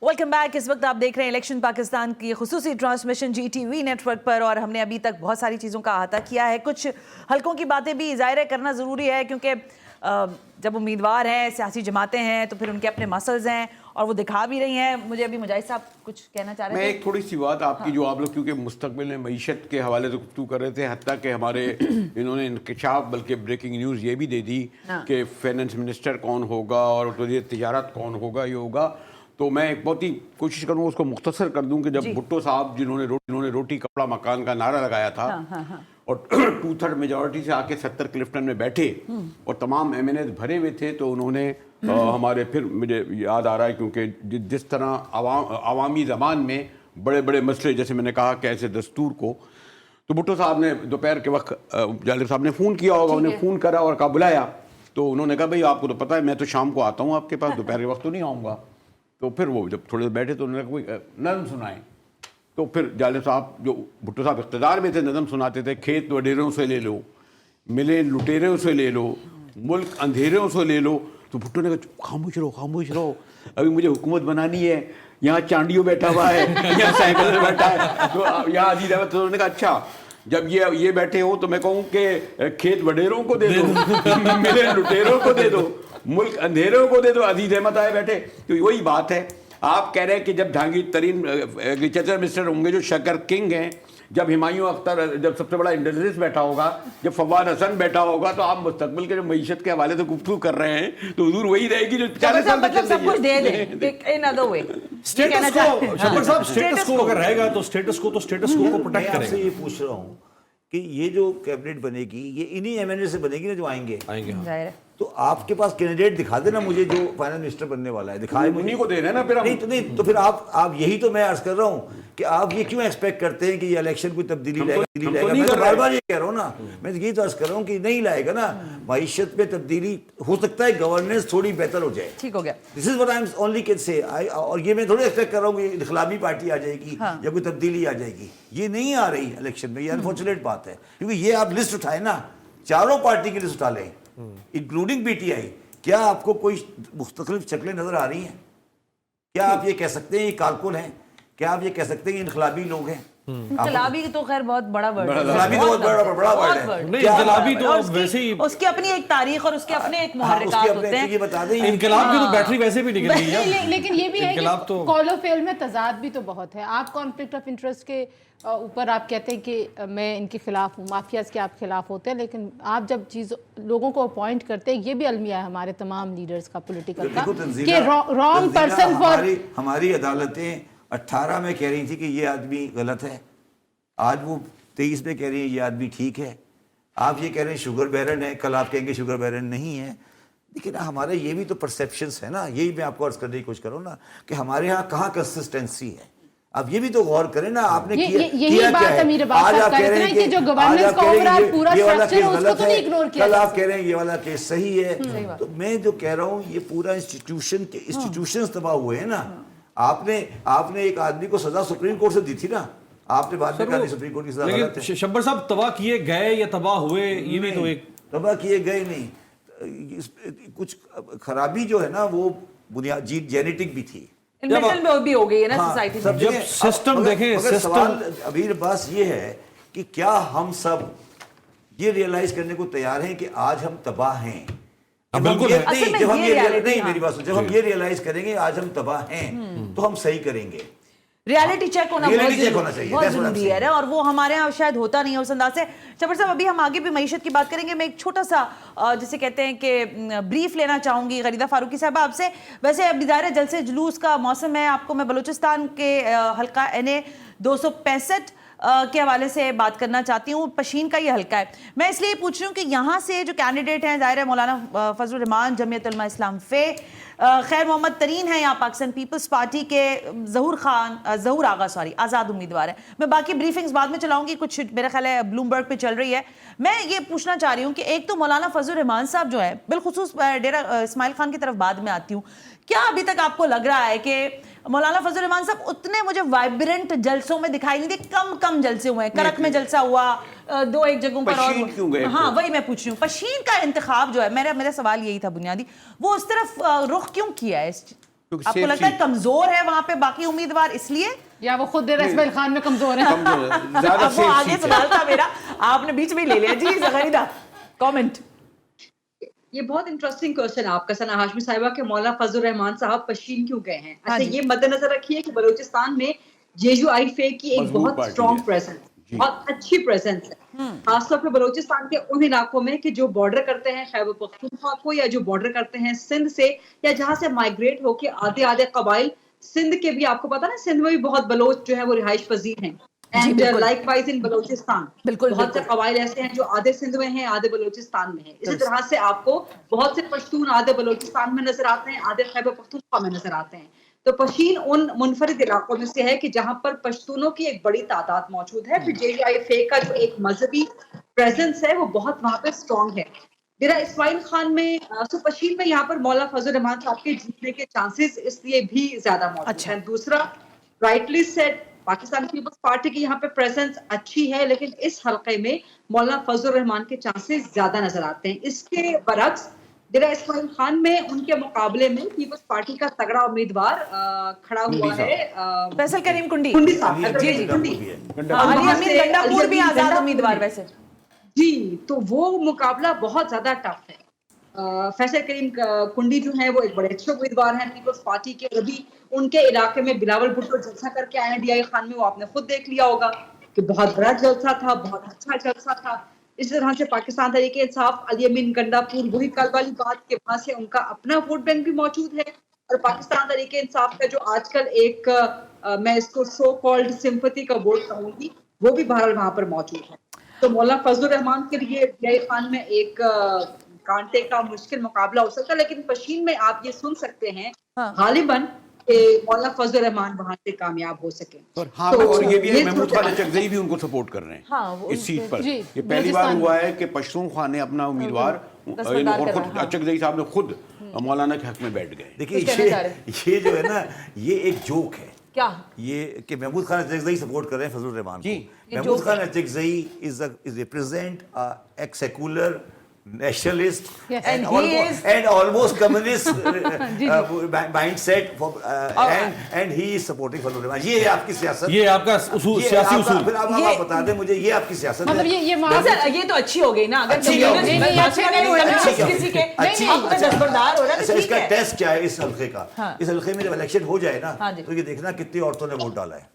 Welcome back. इस वक्त आप देख रहे हैं इलेक्शन पाकिस्तान की खुसूसी ट्रांसमिशन GTV नेटवर्क पर, और हमने अभी तक बहुत सारी चीज़ों का अहाता किया है। कुछ हलकों की बातें भी ज़ाहिर करना ज़रूरी है, क्योंकि जब उम्मीदवार हैं, सियासी जमातें हैं, तो फिर उनके अपने मसल्स हैं और वो दिखा भी रही हैं। मुझे अभी मुजाहिद साहब कुछ कहना चाह रहे मैं थे। एक थोड़ी सी बात आपकी, जो आप लोग क्योंकि मुस्तकबिल में मईशत के हवाले से गुफ्तगू कर रहे थे, हत्ता कि हमारे इन्होंने इंकशाफ बल्कि ब्रेकिंग न्यूज़ ये भी दे दी कि फाइनेंस मिनिस्टर कौन होगा और वज़ीर तिजारत कौन होगा, ये होगा। तो मैं एक बहुत ही कोशिश करूँगा उसको मुख्तसर कर दूँ कि जब भुट्टो साहब जिन्होंने रोटी कपड़ा मकान का नारा लगाया था और 2/3 मेजॉरिटी से आके 70 क्लिफ्टन में बैठे और तमाम MNAs भरे हुए थे, तो उन्होंने हमारे, फिर मुझे याद आ रहा है क्योंकि जिस तरह अवामी ज़बान में बड़े बड़े मसले, जैसे मैंने कहा कि ऐसे दस्तूर को, तो भुट्टो साहब ने दोपहर के वक्त जालिब साहब ने फ़ोन किया होगा, उन्हें फ़ोन करा और कहा बुलाया, तो उन्होंने कहा भाई आपको तो पता है मैं तो शाम को आता हूँ आपके पास, दोपहर के वक्त तो नहीं आऊँगा। तो फिर वो जब थोड़ी देर बैठे तो उन्होंने कहा कोई नज़म सुनाएं। तो फिर जालिब साहब, जो भुट्टो साहब इक़्तिदार में थे, नज़म सुनाते थे, खेत वडेरों से ले लो, मिले लुटेरों से ले लो, मुल्क अंधेरों से ले लो। तो भुट्टो ने कहा खामोश रहो, अभी मुझे हुकूमत बनानी है, यहाँ चांडियो बैठा हुआ है, यहाँ साइकिल में बैठा है, तो यहाँ अजीज अहमद। तो उन्होंने कहा अच्छा जब ये बैठे हो तो मैं कहूँ कि खेत वडेरों को दे दो, मिले लुटेरों को दे दो, मुल्क अंधेरों को दे दो, अजीज अहमद आए बैठे। तो वही बात है, आप कह रहे हैं कि जब जहांगीर तरीन एग्रीकल्चर मिनिस्टर होंगे जो शक्कर किंग हैं, जब हुमायूं अख्तर, जब सबसे बड़ा इंडस्ट्रियलिस्ट बैठा होगा, जब फवाद हसन बैठा होगा, तो आप मुस्तकबिल के जो मईशत के हवाले से गुफ्तगू कर रहे हैं तो हुजूर वही रहेगी जो 40 साल मतलब सब कुछ दे दें इन अदर वे। स्टेटस को, शब्बर साहब, स्टेटस को अगर रहेगा तो स्टेटस को प्रोटेक्ट मैं आपसे करेंगे। ये पूछ रहा हूँ कि ये जो कैबिनेट बनेगी ये इन्हीं एमएनए से बनेगी ना जो आएंगे। जाहिर है। तो आपके पास कैंडिडेट दिखा देना मुझे जो फाइनल मिनिस्टर बनने वाला है, दिखाए मुझे। उन्हीं को देना है ना फिर हम। नहीं तो फिर आप यही तो मैं अर्ज कर रहा हूँ कि आप ये क्यों एक्सपेक्ट करते हैं कि ये इलेक्शन कोई तब्दीली लाएगा। मैं तो बार बार ये कह रहा हूँ ना, मैं यही तो अर्ज कर रहा हूँ कि नहीं लाएगा ना। मईशत में तब्दीली हो सकता है, गवर्नेंस थोड़ी बेहतर हो जाए, ठीक हो गया। This is what I am only can say. और ये मैं थोड़ी एक्सपेक्ट कर रहा हूँ कि इनकलाबी पार्टी आ जाएगी या कोई तब्दीली आ जाएगी, ये नहीं आ रही इलेक्शन में। ये अनफॉर्चुनेट बात है, क्योंकि ये आप लिस्ट उठाए ना, चारों पार्टी की लिस्ट उठा लें इंक्लूडिंग पीटीआई, क्या आपको कोई मुख्तलिफ शक्लें नजर आ रही हैं? क्या आप ये कह सकते हैं ये कारकुन हैं? क्या आप ये कह सकते हैं कि इनकलाबी लोग हैं? इनकलाबी तो खैर बहुत बड़ा वर्ड है। इनकलाबी तो बहुत बड़ा वर्ड है। नहीं, इनकलाबी तो वैसे ही उसकी अपनी एक तारीख और उसके अपने एक मुहर्रिकात होते हैं। ये बता दें, इनकलाब की तो बैटरी वैसे भी निकल गई है। लेकिन ये भी है इनकलाब कि तो- कॉल ऑफ फेल में तजाद भी तो बहुत है। आप कॉन्फ्लिक्ट ऑफ इंटरेस्ट के ऊपर आप कहते हैं कि मैं इनके खिलाफ हूँ, माफियाज के आप खिलाफ होते हैं, लेकिन आप जब लोगों को अपॉइंट करते हैं, ये भी अलमिया है हमारे तमाम लीडर्स का पॉलिटिकल का कि रॉन्ग पर्सन फॉर। हमारी अदालतें 18 में कह रही थी कि ये आदमी गलत है, आज वो 23 में कह रही है ये आदमी ठीक है। आप ये कह रहे हैं शुगर बैरन है, कल आप कहेंगे शुगर बैरन नहीं है। लेकिन हमारे ये भी तो परसेप्शंस है ना, यही मैं आपको अर्ज करने की कोशिश करूँ ना कि हमारे यहाँ कहाँ कंसिस्टेंसी है। आप ये भी तो गौर करें ना, आपने यही बात अमीर अब्बास साहब कर रहे हैं कि जो गवर्नेंस का ओवरऑल पूरा स्ट्रक्चर है उसको तो नहीं इग्नोर किया। कल आप कह रहे हैं ये वाला केस सही है, तो मैं जो कह रहा हूँ ये पूरा इंस्टीट्यूशंस तबाह हुए हैं ना। आपने एक आदमी को सजा सुप्रीम कोर्ट से दी थी ना, आपने बाद में कहा सुप्रीम कोर्ट की सजा गलत है। लेकिन शब्बर साहब, तबाह किए गए या तबाह हुए, ये भी तो एक तबाह किए गए नहीं, कुछ खराबी जो है ना वो बुनियाद जेनेटिक भी थी, मेंटल में भी हो गई है ना सोसाइटी में। जब सिस्टम देखें, मगर सवाल अभी बस ये है कि क्या हम सब ये रियलाइज करने को तैयार हैं कि आज हम तबाह हैं। बिल्कुल जब हम ये रियलाइज करेंगे आज हम तबाह हैं तो हम सही करेंगे। रियलिटी चेक होना चाहिए, बहुत जरूरी है और वो हमारे यहाँ शायद होता नहीं है उस अंदाज से। शब्बर साहब, अभी हम आगे भी मईशत की बात करेंगे। मैं एक छोटा सा जिसे कहते हैं कि ब्रीफ लेना चाहूँगी गरीदा फारूकी साहब आपसे। वैसे अब ज़ाहिर है जलसे जुलूस का मौसम है, आपको मैं बलूचिस्तान के हल्का NA 265 के हवाले से बात करना चाहती हूँ। पशीन का ये हल्का है, मैं इसलिए पूछ रही हूँ कि यहाँ से जो कैंडिडेट हैं, ज़ाहिर है मौलाना फजल रहमान जमीयत उलमा इस्लाम फे, खैर मोहम्मद तरीन है यहाँ पाकिस्तान पीपल्स पार्टी के, ज़हूर आगा आज़ाद उम्मीदवार है। मैं बाकी ब्रीफिंग्स बाद में चलाऊंगी, कुछ मेरा ख्याल है ब्लूमबर्ग पे चल रही है। मैं ये पूछना चाह रही हूँ कि एक तो मौलाना फजल रहमान साहब जो है, बिलखुसूस डेरा इस्माइल खान की तरफ बाद में आती हूँ, क्या अभी तक आपको लग रहा है कि मौलाना फजल रहमान साहब उतने मुझे वाइब्रेंट जलसों में दिखाई नहीं दे? कम जलसे हुए हैं, करक में जलसा हुआ, 2-1 जगहों पर पशीन क्यों गए? हाँ वही मैं पूछ रही हूँ, पशीन का इंतखाब जो है, मेरा सवाल यही था बुनियादी, वो उस तरफ रुख क्यों किया है? आपको लगता है कमजोर है वहां पे बाकी उम्मीदवार इसलिए, या वो खुद इस्माइल खान में कमजोर है? वो आगे सवाल था मेरा, आपने बीच में ले लिया। जी ज़गरीदा, कमेंट। ये बहुत इंटरेस्टिंग क्वेश्चन आपका सना हाशमी साहिबा के मौलाना फजल रहमान साहब पशीन क्यों गए हैं। अच्छा, ये मद्देनजर रखिए कि बलूचिस्तान में JUIF की एक बहुत स्ट्रॉन्ग प्रेजेंस, बहुत अच्छी प्रेजेंस है, खासतौर पर बलूचिस्तान के उन इलाकों में कि जो बॉर्डर करते हैं खैबर पख्तूनख्वा को, या जो बॉर्डर करते हैं सिंध से, या जहां से माइग्रेट होके आधे कबाइल सिंध के भी, आपको पता ना सिंध में भी बहुत बलोच जो है वो रिहाइश पजीर हैं, एंड लाइकवाइज इन बलूचिस्तान बहुत से कबाइल ऐसे हैं जो आधे सिंध में हैं, आधे बलूचिस्तान में हैं। इसी तरह से आपको बहुत से पश्तून आधे बलूचिस्तान में नजर आते हैं, आधे खैबर पख्तूनख्वा में नजर आते हैं। तो पशीन उन मुनफरिद इलाकों में से है कि जहां पर पश्तूनों की एक बड़ी तादाद मौजूद है, फिर JIFA का जो एक मजहबी प्रेजेंस है वो बहुत वहां पे स्ट्रॉन्ग है। डेरा इस्माइल खान में सो पशीन में यहाँ पर मौला फजल रहमान साहब के जीतने के चांसेस इसलिए भी ज्यादा मौजूद हैं। दूसरा, rightly said, Pakistan peoples party की यहाँ पे प्रेजेंस अच्छी है, लेकिन इस हल्के में मौलाना फजल रहमान के चांसेस ज्यादा नजर आते हैं। इसके बरक्स डेरा इस्माइल खान में उनके मुकाबले में पीपल्स पार्टी का तगड़ा उम्मीदवार खड़ा हुआ है फैसल करीम कुंडी साहब। जी जी कुंडी अली अमीन गंडापुर भी आजाद उम्मीदवार वैसे जी, तो वो मुकाबला बहुत ज्यादा टफ है। फैसल करीम कुंडी जो है वो एक बड़े अच्छे उम्मीदवार हैं पीपल्स पार्टी के, और अभी उनके इलाके में बिलावल भुट्टो जलसा करके आए हैं DI खान में, वो आपने खुद देख लिया होगा कि बहुत बड़ा जलसा था, बहुत अच्छा जलसा था। इस तरह से पाकिस्तान तहरीक इंसाफ, अली अमीन गंडापुर, वही कल वाली बात के वहां से उनका अपना वोट बैंक भी मौजूद है, और पाकिस्तान तहरीक इंसाफ का जो आजकल एक मैं इसको सो कॉल्ड सिंपैथी का वोट कहूंगी, वो भी बहरहाल वहां पर मौजूद है। तो मौलाना फजल रहमान के लिए DI खान में एक कांटे का मुश्किल मुकाबला हो सकता है, लेकिन पशीन में आप ये सुन सकते हैं गालिबन कि मौलाना फजल रहमान वहां से कामयाब हो सके। हाँ, तो और ये भी है ये महमूद सोचा खान है। चकजई भी उनको सपोर्ट कर रहे हैं हाँ, इस सीट पर। जी, ये पहली बार बलूचिस्तान हुआ है कि पश्तून खान ने अपना उम्मीदवार दस्तबरदार और कर खुद रहा है, चकजई साहब ने खुद मौलाना के हक में बैठ गए। देखिए कुछ कहना चाह ये जो है ना, ये एक जोक है क्या ये कि महमूद खान अचकजई सपोर्ट कर रहे हैं फजल रहमान जी। को। Mahmood Khan Achakzai is represent ex secular nationalist Yes. and, And he is- and almost communist mindset and he is supporting फजल रहमान। ये है आपकी सियासत, ये आपका उसूल, ये सियासी आपका- उसूल। फिर आप बता दें मुझे, ये आपकी सियासत मतलब है। ये वहाँ सर ये तो अच्छी हो गई ना, अगर अच्छी क्या हो गई? नहीं, नहीं, अच्छा नहीं हो रहा ना, अच्छी क्या हो किसी गई? के अच्छी- नहीं, नहीं, दस्तबरदार हो रहा है अच्छा, तो ठीक इसका है। टेस्ट क्या है इस हल्के का? हाँ। इस हल्के में जब इलेक्शन हो जाए ना, हाँ जी। तो ये देखना कितनी औरतों ने वोट डाला है।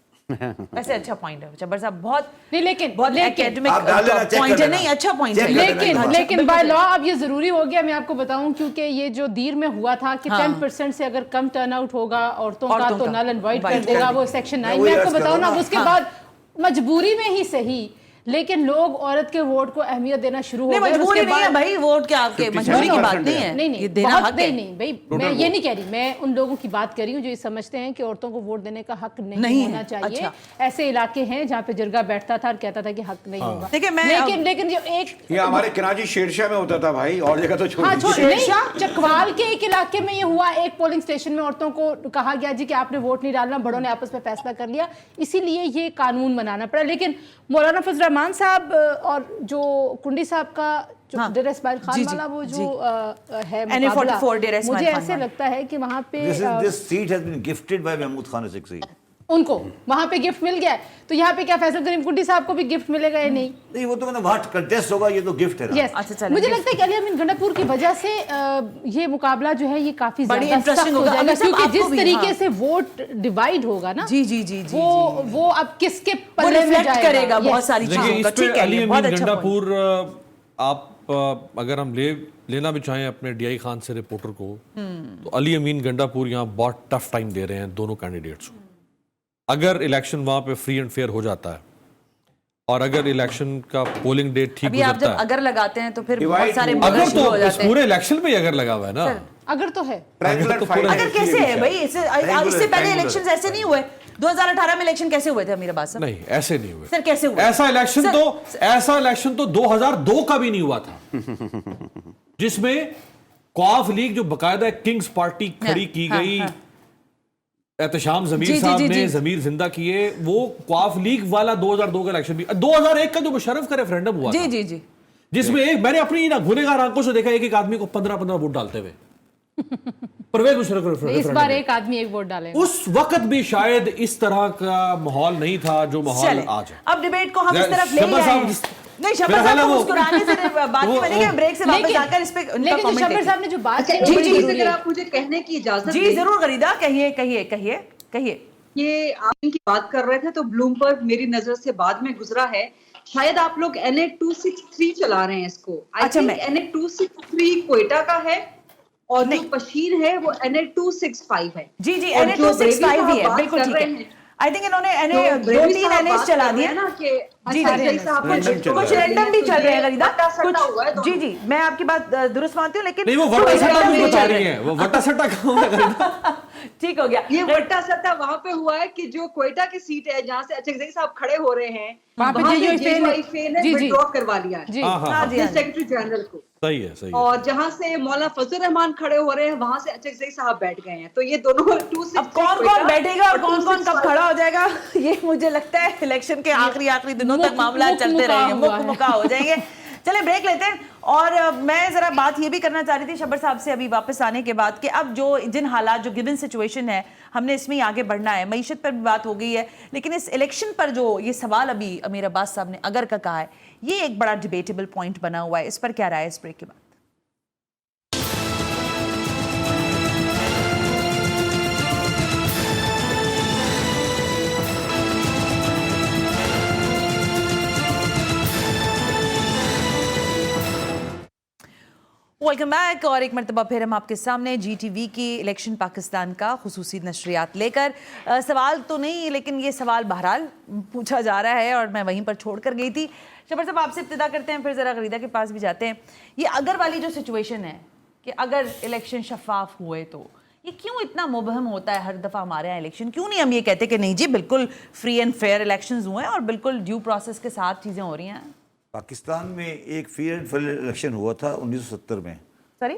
वैसे अच्छा पॉइंट है जब्बर साहब, बहुत नहीं, लेकिन बहुत लेकिन एकेडमिक आप डाल लेना, चेक पॉइंट कर है। लेना। नहीं, अच्छा पॉइंट चेक है। कर लेना। लेकिन अच्छा, लेकिन बाय लॉ अब ये जरूरी हो गया, मैं आपको बताऊं, क्योंकि ये जो दीर में हुआ था कि हाँ। 10% से अगर कम टर्नआउट होगा औरतों का औरतों तो का। नल एंड वाइट कर वाइट देगा कर वो देगा। सेक्शन मैं 9 वही में। आपको अर्ज कर बताऊं रहा ना, हूं उसके हाँ। बाद मजबूरी में ही सही, लेकिन लोग औरत के वोट को अहमियत देना शुरू हो नहीं, गए। और मजबूरी उसके नहीं है बाद भाई, वोट क्या आपके मजबूरी की बात नहीं है, नहीं ये नहीं देना बहुत हक है। नहीं भाई, मैं ये नहीं कह रही, मैं उन लोगों की बात कर रही हूँ जो ये समझते हैं कि औरतों को वोट देने का हक नहीं नहीं होना है, चाहिए। अच्छा। ऐसे इलाके हैं जहाँ पे जिरगा बैठता था और कहता था कि हक नहीं होगा। देखिए, मैं लेकिन जो एक ये हमारे कराची शेरशाह में होता था भाई, और जगह तो छोड़ हाँ दीजिए। छोड़ नहीं, चकवाल के एक इलाके में ये हुआ, एक पोलिंग स्टेशन में औरतों को कहा गया जी कि आपने वोट नहीं डालना, बड़ों ने आपस में फैसला कर लिया, इसीलिए ये कानून बनाना पड़ा। लेकिन मौलाना फजल रहमान साहब और जो कुंडी साहब का जो हाँ। डेरा इस्माइल खान जी, जी, वाला वो जी। जो है NA 44 मुकाबला, डेरा इस्माइल मुझे खान ऐसे वाला। लगता है कि वहाँ पे This seat has been gifted by Mahmood Khan Achakzai. उनको वहाँ पे गिफ्ट मिल गया है, तो यहाँ पे क्या फैसल करीम कुंडी साहब को भी गिफ्ट मिलेगा या नहीं? नहीं, वो तो मैंने वहाँ कंटेस्ट होगा, ये तो गिफ्ट है ना। यस, अच्छा, चलें, मुझे gift। लगता है कि अली अमीन गंडापुर की वजह से ये मुकाबला जो है ये काफी बड़ी ज्यादा interesting सख्त हो होगा। जाएगा, अगर सब क्योंकि आपको जिस भी, तरीके हाँ। से वोट डिवाइड होगा ना, जी जी जी जी वो अब किसके वो पल्ले में रिफ्लेक्ट जाएगा करेगा Yes. बहुत सारी देखिए, चीजों इस का। पे ठीक है, अली ये अमीन बहुत अच्छा point। गंडापुर आप अगर हम लेना भी चाहें अपने DI खान से रिपोर्टर को, तो अली अमीन गंडापुर यहाँ बहुत टफ टाइम दे रहे हैं दोनों कैंडिडेट्स को। अगर इलेक्शन वहां पे फ्री एंड फेयर हो जाता है और अगर इलेक्शन का पोलिंग डेट ठीक अभी आप गुजरता जब है, अगर लगाते हैं तो फिर Divide बहुत सारे होगा। मुद्दे अगर शुरू हो तो इस जाते हैं। पूरे इलेक्शन पे ही अगर लगा हुआ है ना, अगर तो है Regular तो fight पूरा- अगर ऐसी कैसे है है भाई, इससे पहले triangular। इलेक्शंस ऐसे नहीं हुए। 2018 में इलेक्शन कैसे हुए थे अमीर अब्बास साहब? नहीं ऐसे नहीं हुए। सर कैसे हुए? ऐसा इलेक्शन सर, तो 2002 का भी नहीं हुआ था जिसमें कॉफ लीग जो बकायदा किंग्स पार्टी खड़ी की हाँ, गई, हाँ। एहतशाम जी, जमीर जी, साहब जी, ने जी। जमीर जिंदा किए, वो कॉफ लीग वाला 2002 का इलेक्शन भी, 2001 का जो मुशर्रफ का रेफरेंडम हुआ जी था, जी जी जिसमें मैंने अपनी ना गुनेगार आंखों से देखा एक एक आदमी को 15-15 वोट डालते हुए परवेज मुशर्रफ का इस रेफरेंडम बार में। एक आदमी एक वोट डालेगा। उस वक्त भी शायद इस तरह का माहौल नहीं था जो माहौल चलें, आज है। अब डिबेट को हम इस तरफ ले शब्बा आए साहब हैं। जिस- नहीं, शब्बा मेरा साहब ख्याल है को वो- मुस्कुराने से बात नहीं बनेगी, ब्रेक से वापस आकर इस पे उनका लेकिन जो comment शब्बर देखिए। साहब ने जो बात अच्छा, की एक वो बड़ी चीज जरूरी अगर है। आप मुझे कहने की इजाजत जी दें। जरूर गरीदा, कहिए कहिए कहिए कहिए। ये आप इनकी बात कर रहे थे तो ब्लूमबर्ग मेरी नजर से बाद में गुजरा है, शायद आप लोग NA 263 चला रहे हैं इसको। आई अच्छा, थिंक मैं- NA 263 क्वेटा का है और जो पशीर है वो NA 265 है। जी जी, और NA जो 265 भी ब्रेवी है, साहब बिल्कुल बात ठीक कर है। रहे हैं, आई थिंक इन्होंने जो ब्रेवी 2-3 साहब NAs बात चला कर रहे दिए हैं ना कि जी अच्छा, जी जैसे आप कुछ रैंडम भी चल रहे हैं गरीदा, वट्टा सट्टा हुआ है कुछ दोनों। जी जी मैं आपकी बात दुरुस्त मानती हूँ, लेकिन नहीं, वो वट्टा कुछ सट्टा random कुछ भी बता चल रही रहे हैं, वो वट्टा सट्टा कहाँ है? ठीक हो गया। ये वट्टा सट्टा वहां पे हुआ है कि जो कोयटा की सीट है जहाँ से अचक साहब खड़े हो रहे हैं, वहाँ पे वहाँ JJI से फेन- JJI फेन ने जी, जी। विड्रॉ करवा लिया है जी हाँ, हाँ, हाँ जी, अपने हाँ जी। सेक्रेटरी जनरल को। सही है, सही है। और जहाँ से मौलाना फजल रहमान खड़े हो रहे हैं वहां से अचक साहब बैठ गए हैं, तो ये दोनों 2-6 अब कौन कौन बैठेगा और कौन कौन कब 2-6 खड़ा हो जाएगा, ये मुझे लगता है इलेक्शन के आखिरी दिनों तक मामला मुक- चलते मुका रहेंगे, हुआ है। मुका हो जाएंगे। चले ब्रेक लेते हैं। और मैं जरा बात ये भी करना चाह रही थी शब्बर साहब से अभी वापस आने के बाद कि अब जो जिन हालात, जो गिवन सिचुएशन है, हमने इसमें ही आगे बढ़ना है। मईशत पर भी बात हो गई है, लेकिन इस इलेक्शन पर जो ये सवाल अभी अमीर अब्बास साहब ने अगर का कहा है, ये एक बड़ा डिबेटेबल पॉइंट बना हुआ है। इस पर क्या राय है इस ब्रेक के बाद? Welcome back. और एक मरतबा फिर हम आपके सामने GTV की इलेक्शन पाकिस्तान का खुसूसी नशरियात लेकर सवाल तो नहीं, लेकिन ये सवाल बहरहाल पूछा जा रहा है और मैं वहीं पर छोड़ कर गई थी। शबर साहब आपसे इब्तिदा करते हैं, फिर ज़रा गरीदा के पास भी जाते हैं। ये अगर वाली जो सिचुएशन है कि अगर इलेक्शन शफाफ हुए तो ये क्यों इतना मुबहम होता है हर दफ़ा हमारे यहाँ इलेक्शन? क्यों नहीं हम ये कहते कि नहीं जी बिल्कुल फ्री एंड फेयर इलेक्शंस हुए हैं और बिल्कुल ड्यू प्रोसेस के साथ चीज़ें हो रही हैं? पाकिस्तान में एक फ्री एंड फेयर इलेक्शन हुआ था 1970 में। सॉरी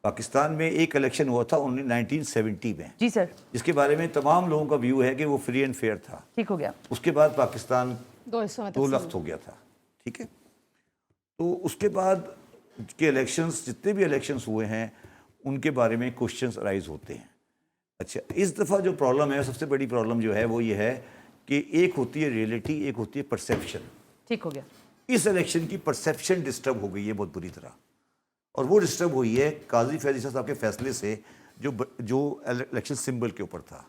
पाकिस्तान में एक इलेक्शन हुआ था 1970 में, जी सर, जिसके बारे में तमाम लोगों का व्यू है कि वो फ्री एंड फेयर था। ठीक हो गया। उसके बाद पाकिस्तान दो हिस्सों में दो तकसीम। लख्त हो गया था, ठीक है। तो उसके बाद के इलेक्शंस, जितने भी इलेक्शंस हुए हैं, उनके बारे में क्वेश्चंस अराइज होते हैं। अच्छा, इस दफ़ा जो प्रॉब्लम है, सबसे बड़ी प्रॉब्लम जो है वो ये है कि एक होती है रियलिटी, एक होती है परसेप्शन। ठीक हो गया। इस इलेक्शन की परसेप्शन डिस्टर्ब हो गई है बहुत बुरी तरह, और वो डिस्टर्ब हुई है काजी फैज़ ईसा साहब के फैसले से जो इलेक्शन सिंबल के ऊपर था।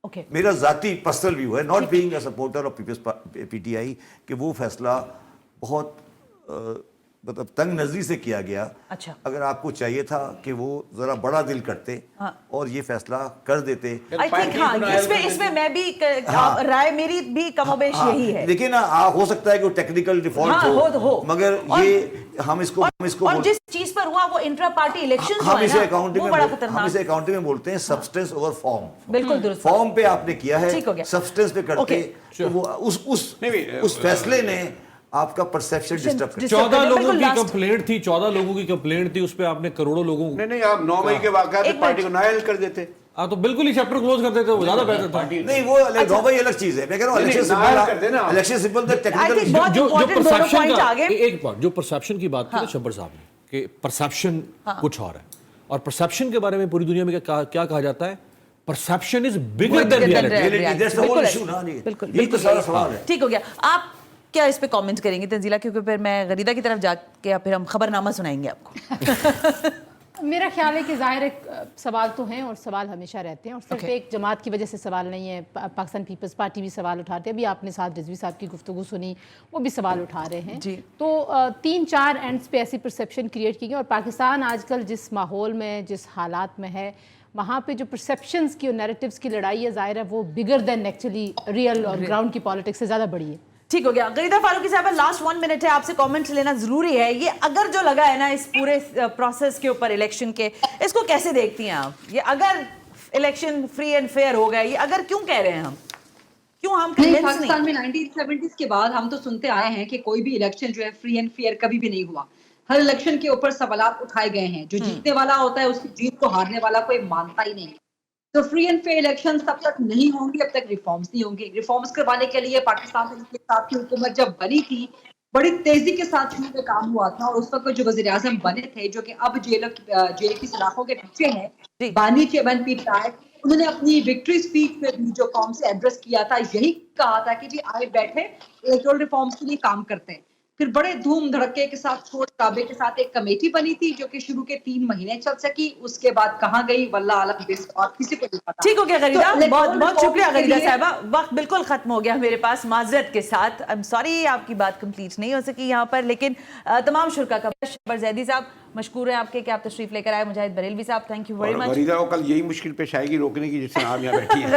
ओके मेरा ज़ाती पर्सनल व्यू है, not being a supporter of PTI, कि वो फैसला बहुत मतलब तंग नजरी से किया गया। अच्छा। अगर आपको चाहिए था कि वो जरा बड़ा दिल करते और ये फैसला कर देते। आई थिंक हाँ, इसमें मैं भी राय मेरी भी कमोबेश यही है। लेकिन हो सकता है कि वो टेक्निकल डिफॉल्ट हाँ, हो। मगर ये हम इसको और जिस चीज पर हुआ वो इंट्रा पार्टी इलेक्शन हम इसे अकाउंटिंग वो बड़ा में खतरनाक। बोलते हैं सब्सटेंस ओवर फॉर्म। बिल्कुल दुरुस्त। फॉर्म पे आपने किया है, ठीक हो गया। सब्सटेंस पे करके तो वो उस फैसले ने आपका परसेप्शन डिस्टर्ब कर। 14 लोगों बिल्कुल की last- कंप्लेंट थी, 14 लोगों की कंप्लेंट थी, उस पे आपने करोड़ों लोगों को नहीं आप 9 मई के वाकया एक पार्टी मिनट। को नायल कर देते। तो बिल्कुल ही चैप्टर क्लोज कर देते, वो ज्यादा बेहतर था। नहीं वो भाई अलग चीज है। मैं कह रहा हूँ election symbol I think technical बहुत जो important दोनों परसेप्शन point का आ गए। एक बार जो परसेप्शन की बात की ना शब्बर साहब ने कि परसेप्शन कुछ और है, और परसेप्शन के बारे में पूरी दुनिया में क्या कहा जाता है? Perception is bigger than reality. That's the whole issue ना। बिल्कुल यही तो सारा सवाल है। ठीक हो गया। आप क्या इस पे कमेंट करेंगे तंजीला, क्योंकि फिर मैं गरीदा की तरफ जाके फिर हम खबरनामा सुनाएंगे आपको। मेरा ख्याल है कि ज़ाहिर है सवाल तो हैं और सवाल हमेशा रहते हैं, और सिर्फ एक जमात की वजह से सवाल नहीं है। पाकिस्तान पीपल्स पार्टी भी सवाल उठाते हैं। अभी आपने साथ रिजवी साहब की गुफ्तगू सुनी, वो भी सवाल उठा रहे हैं जी। तो 3-4 एंड्स पे ऐसी परसेप्शन क्रिएट की गई, और पाकिस्तान आजकल जिस माहौल में, जिस हालात में है, वहाँ पे जो परसेप्शंस की और नैरेटिव्स की लड़ाई है, ज़ाहिर है वो बिगर देन एक्चुअली रियल और ग्राउंड की पॉलिटिक्स से ज़्यादा बड़ी है। ठीक हो गया। गरीदा फारूकी साहब, लास्ट 1 मिनट है, आपसे कमेंट लेना जरूरी है। ये अगर जो लगा है ना इस पूरे प्रोसेस के ऊपर इलेक्शन के, इसको कैसे देखती हैं आप? ये अगर इलेक्शन फ्री एंड फेयर हो गया, ये अगर क्यों कह रहे हैं हम? क्यों हम नहीं, convince पाकिस्तान में 1970s के बाद हम तो सुनते आए हैं कि कोई भी इलेक्शन जो है फ्री एंड फेयर कभी भी नहीं हुआ। हर इलेक्शन के ऊपर सवालात उठाए गए हैं। जो जीतने वाला होता है उसकी जीत को हारने वाला कोई मानता ही नहीं। तो फ्री एंड फेयर इलेक्शन तब तक नहीं होंगे जब तक रिफॉर्म्स नहीं होंगे। रिफॉर्म्स करवाने के लिए पाकिस्तान के साथ की हुकूमत जब बनी थी, बड़ी तेजी के साथ शुरू में काम हुआ था, और उस वक्त जो वज़ीर आज़म बने थे, जो कि अब जेल की सलाखों के पीछे हैं, बानी चेयरमैन पीट राय, उन्होंने अपनी विक्ट्री स्पीच में भी जो कौम से एड्रेस किया था, यही कहा था कि जी आए बैठे इलेक्टोरल रिफॉर्म्स के लिए काम करते हैं। फिर बड़े धूम धड़के के साथ शोर शराबे के साथ एक कमेटी बनी थी जो कि शुरू के 3 महीने चल सकी। उसके बाद कहाँ गई वल्लाह आलम और किसी को नहीं पता। ठीक हो गया गरीदा, तो बहुत बहुत शुक्रिया के गरीदा लिए- साहिबा। वक्त बिल्कुल खत्म हो गया मेरे पास, माजरत के साथ। आई एम सॉरी आपकी बात कंप्लीट नहीं हो सकी यहाँ पर, लेकिन तमाम शुरा का शब्बर जैदी साहब مشکور ہیں آپ کے کہ آپ تشریف لے کر آئے. مجاہد بریلوی صاحب تھینک یو ویری اور مچ. غریدہ کو کل یہی مشکل پیش آئے گی روکنے کی جس سے آپ یہاں بیٹھی ہیں.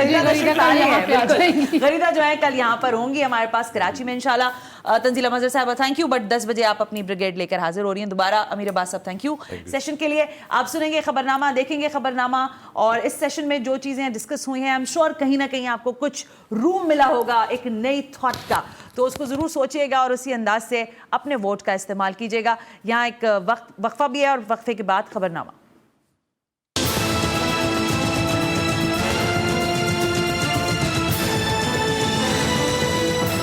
غریدہ جو ہے کل یہاں پر ہوں گی ہمارے پاس کراچی میں انشاءاللہ. تنزیلہ مظہر صاحبہ تھینک یو, بٹ 10 بجے آپ اپنی بریگیڈ لے کر حاضر ہو رہی ہیں دوبارہ. امیر عباس صاحب تھینک یو سیشن کے لیے. آپ سنیں گے خبرنامہ, دیکھیں گے خبرنامہ, اور اس سیشن میں جو چیزیں ڈسکس ہوئی ہیں آئی ایم شیور کہیں نہ کہیں آپ کو کچھ روم ملا ہوگا ایک نئی تھاٹ کا, تو اس کو ضرور سوچیے گا اور اسی انداز سے اپنے ووٹ کا استعمال کیجیے گا. یہاں ایک وقفہ بھی ہے اور وقفے کے بعد خبرنامہ.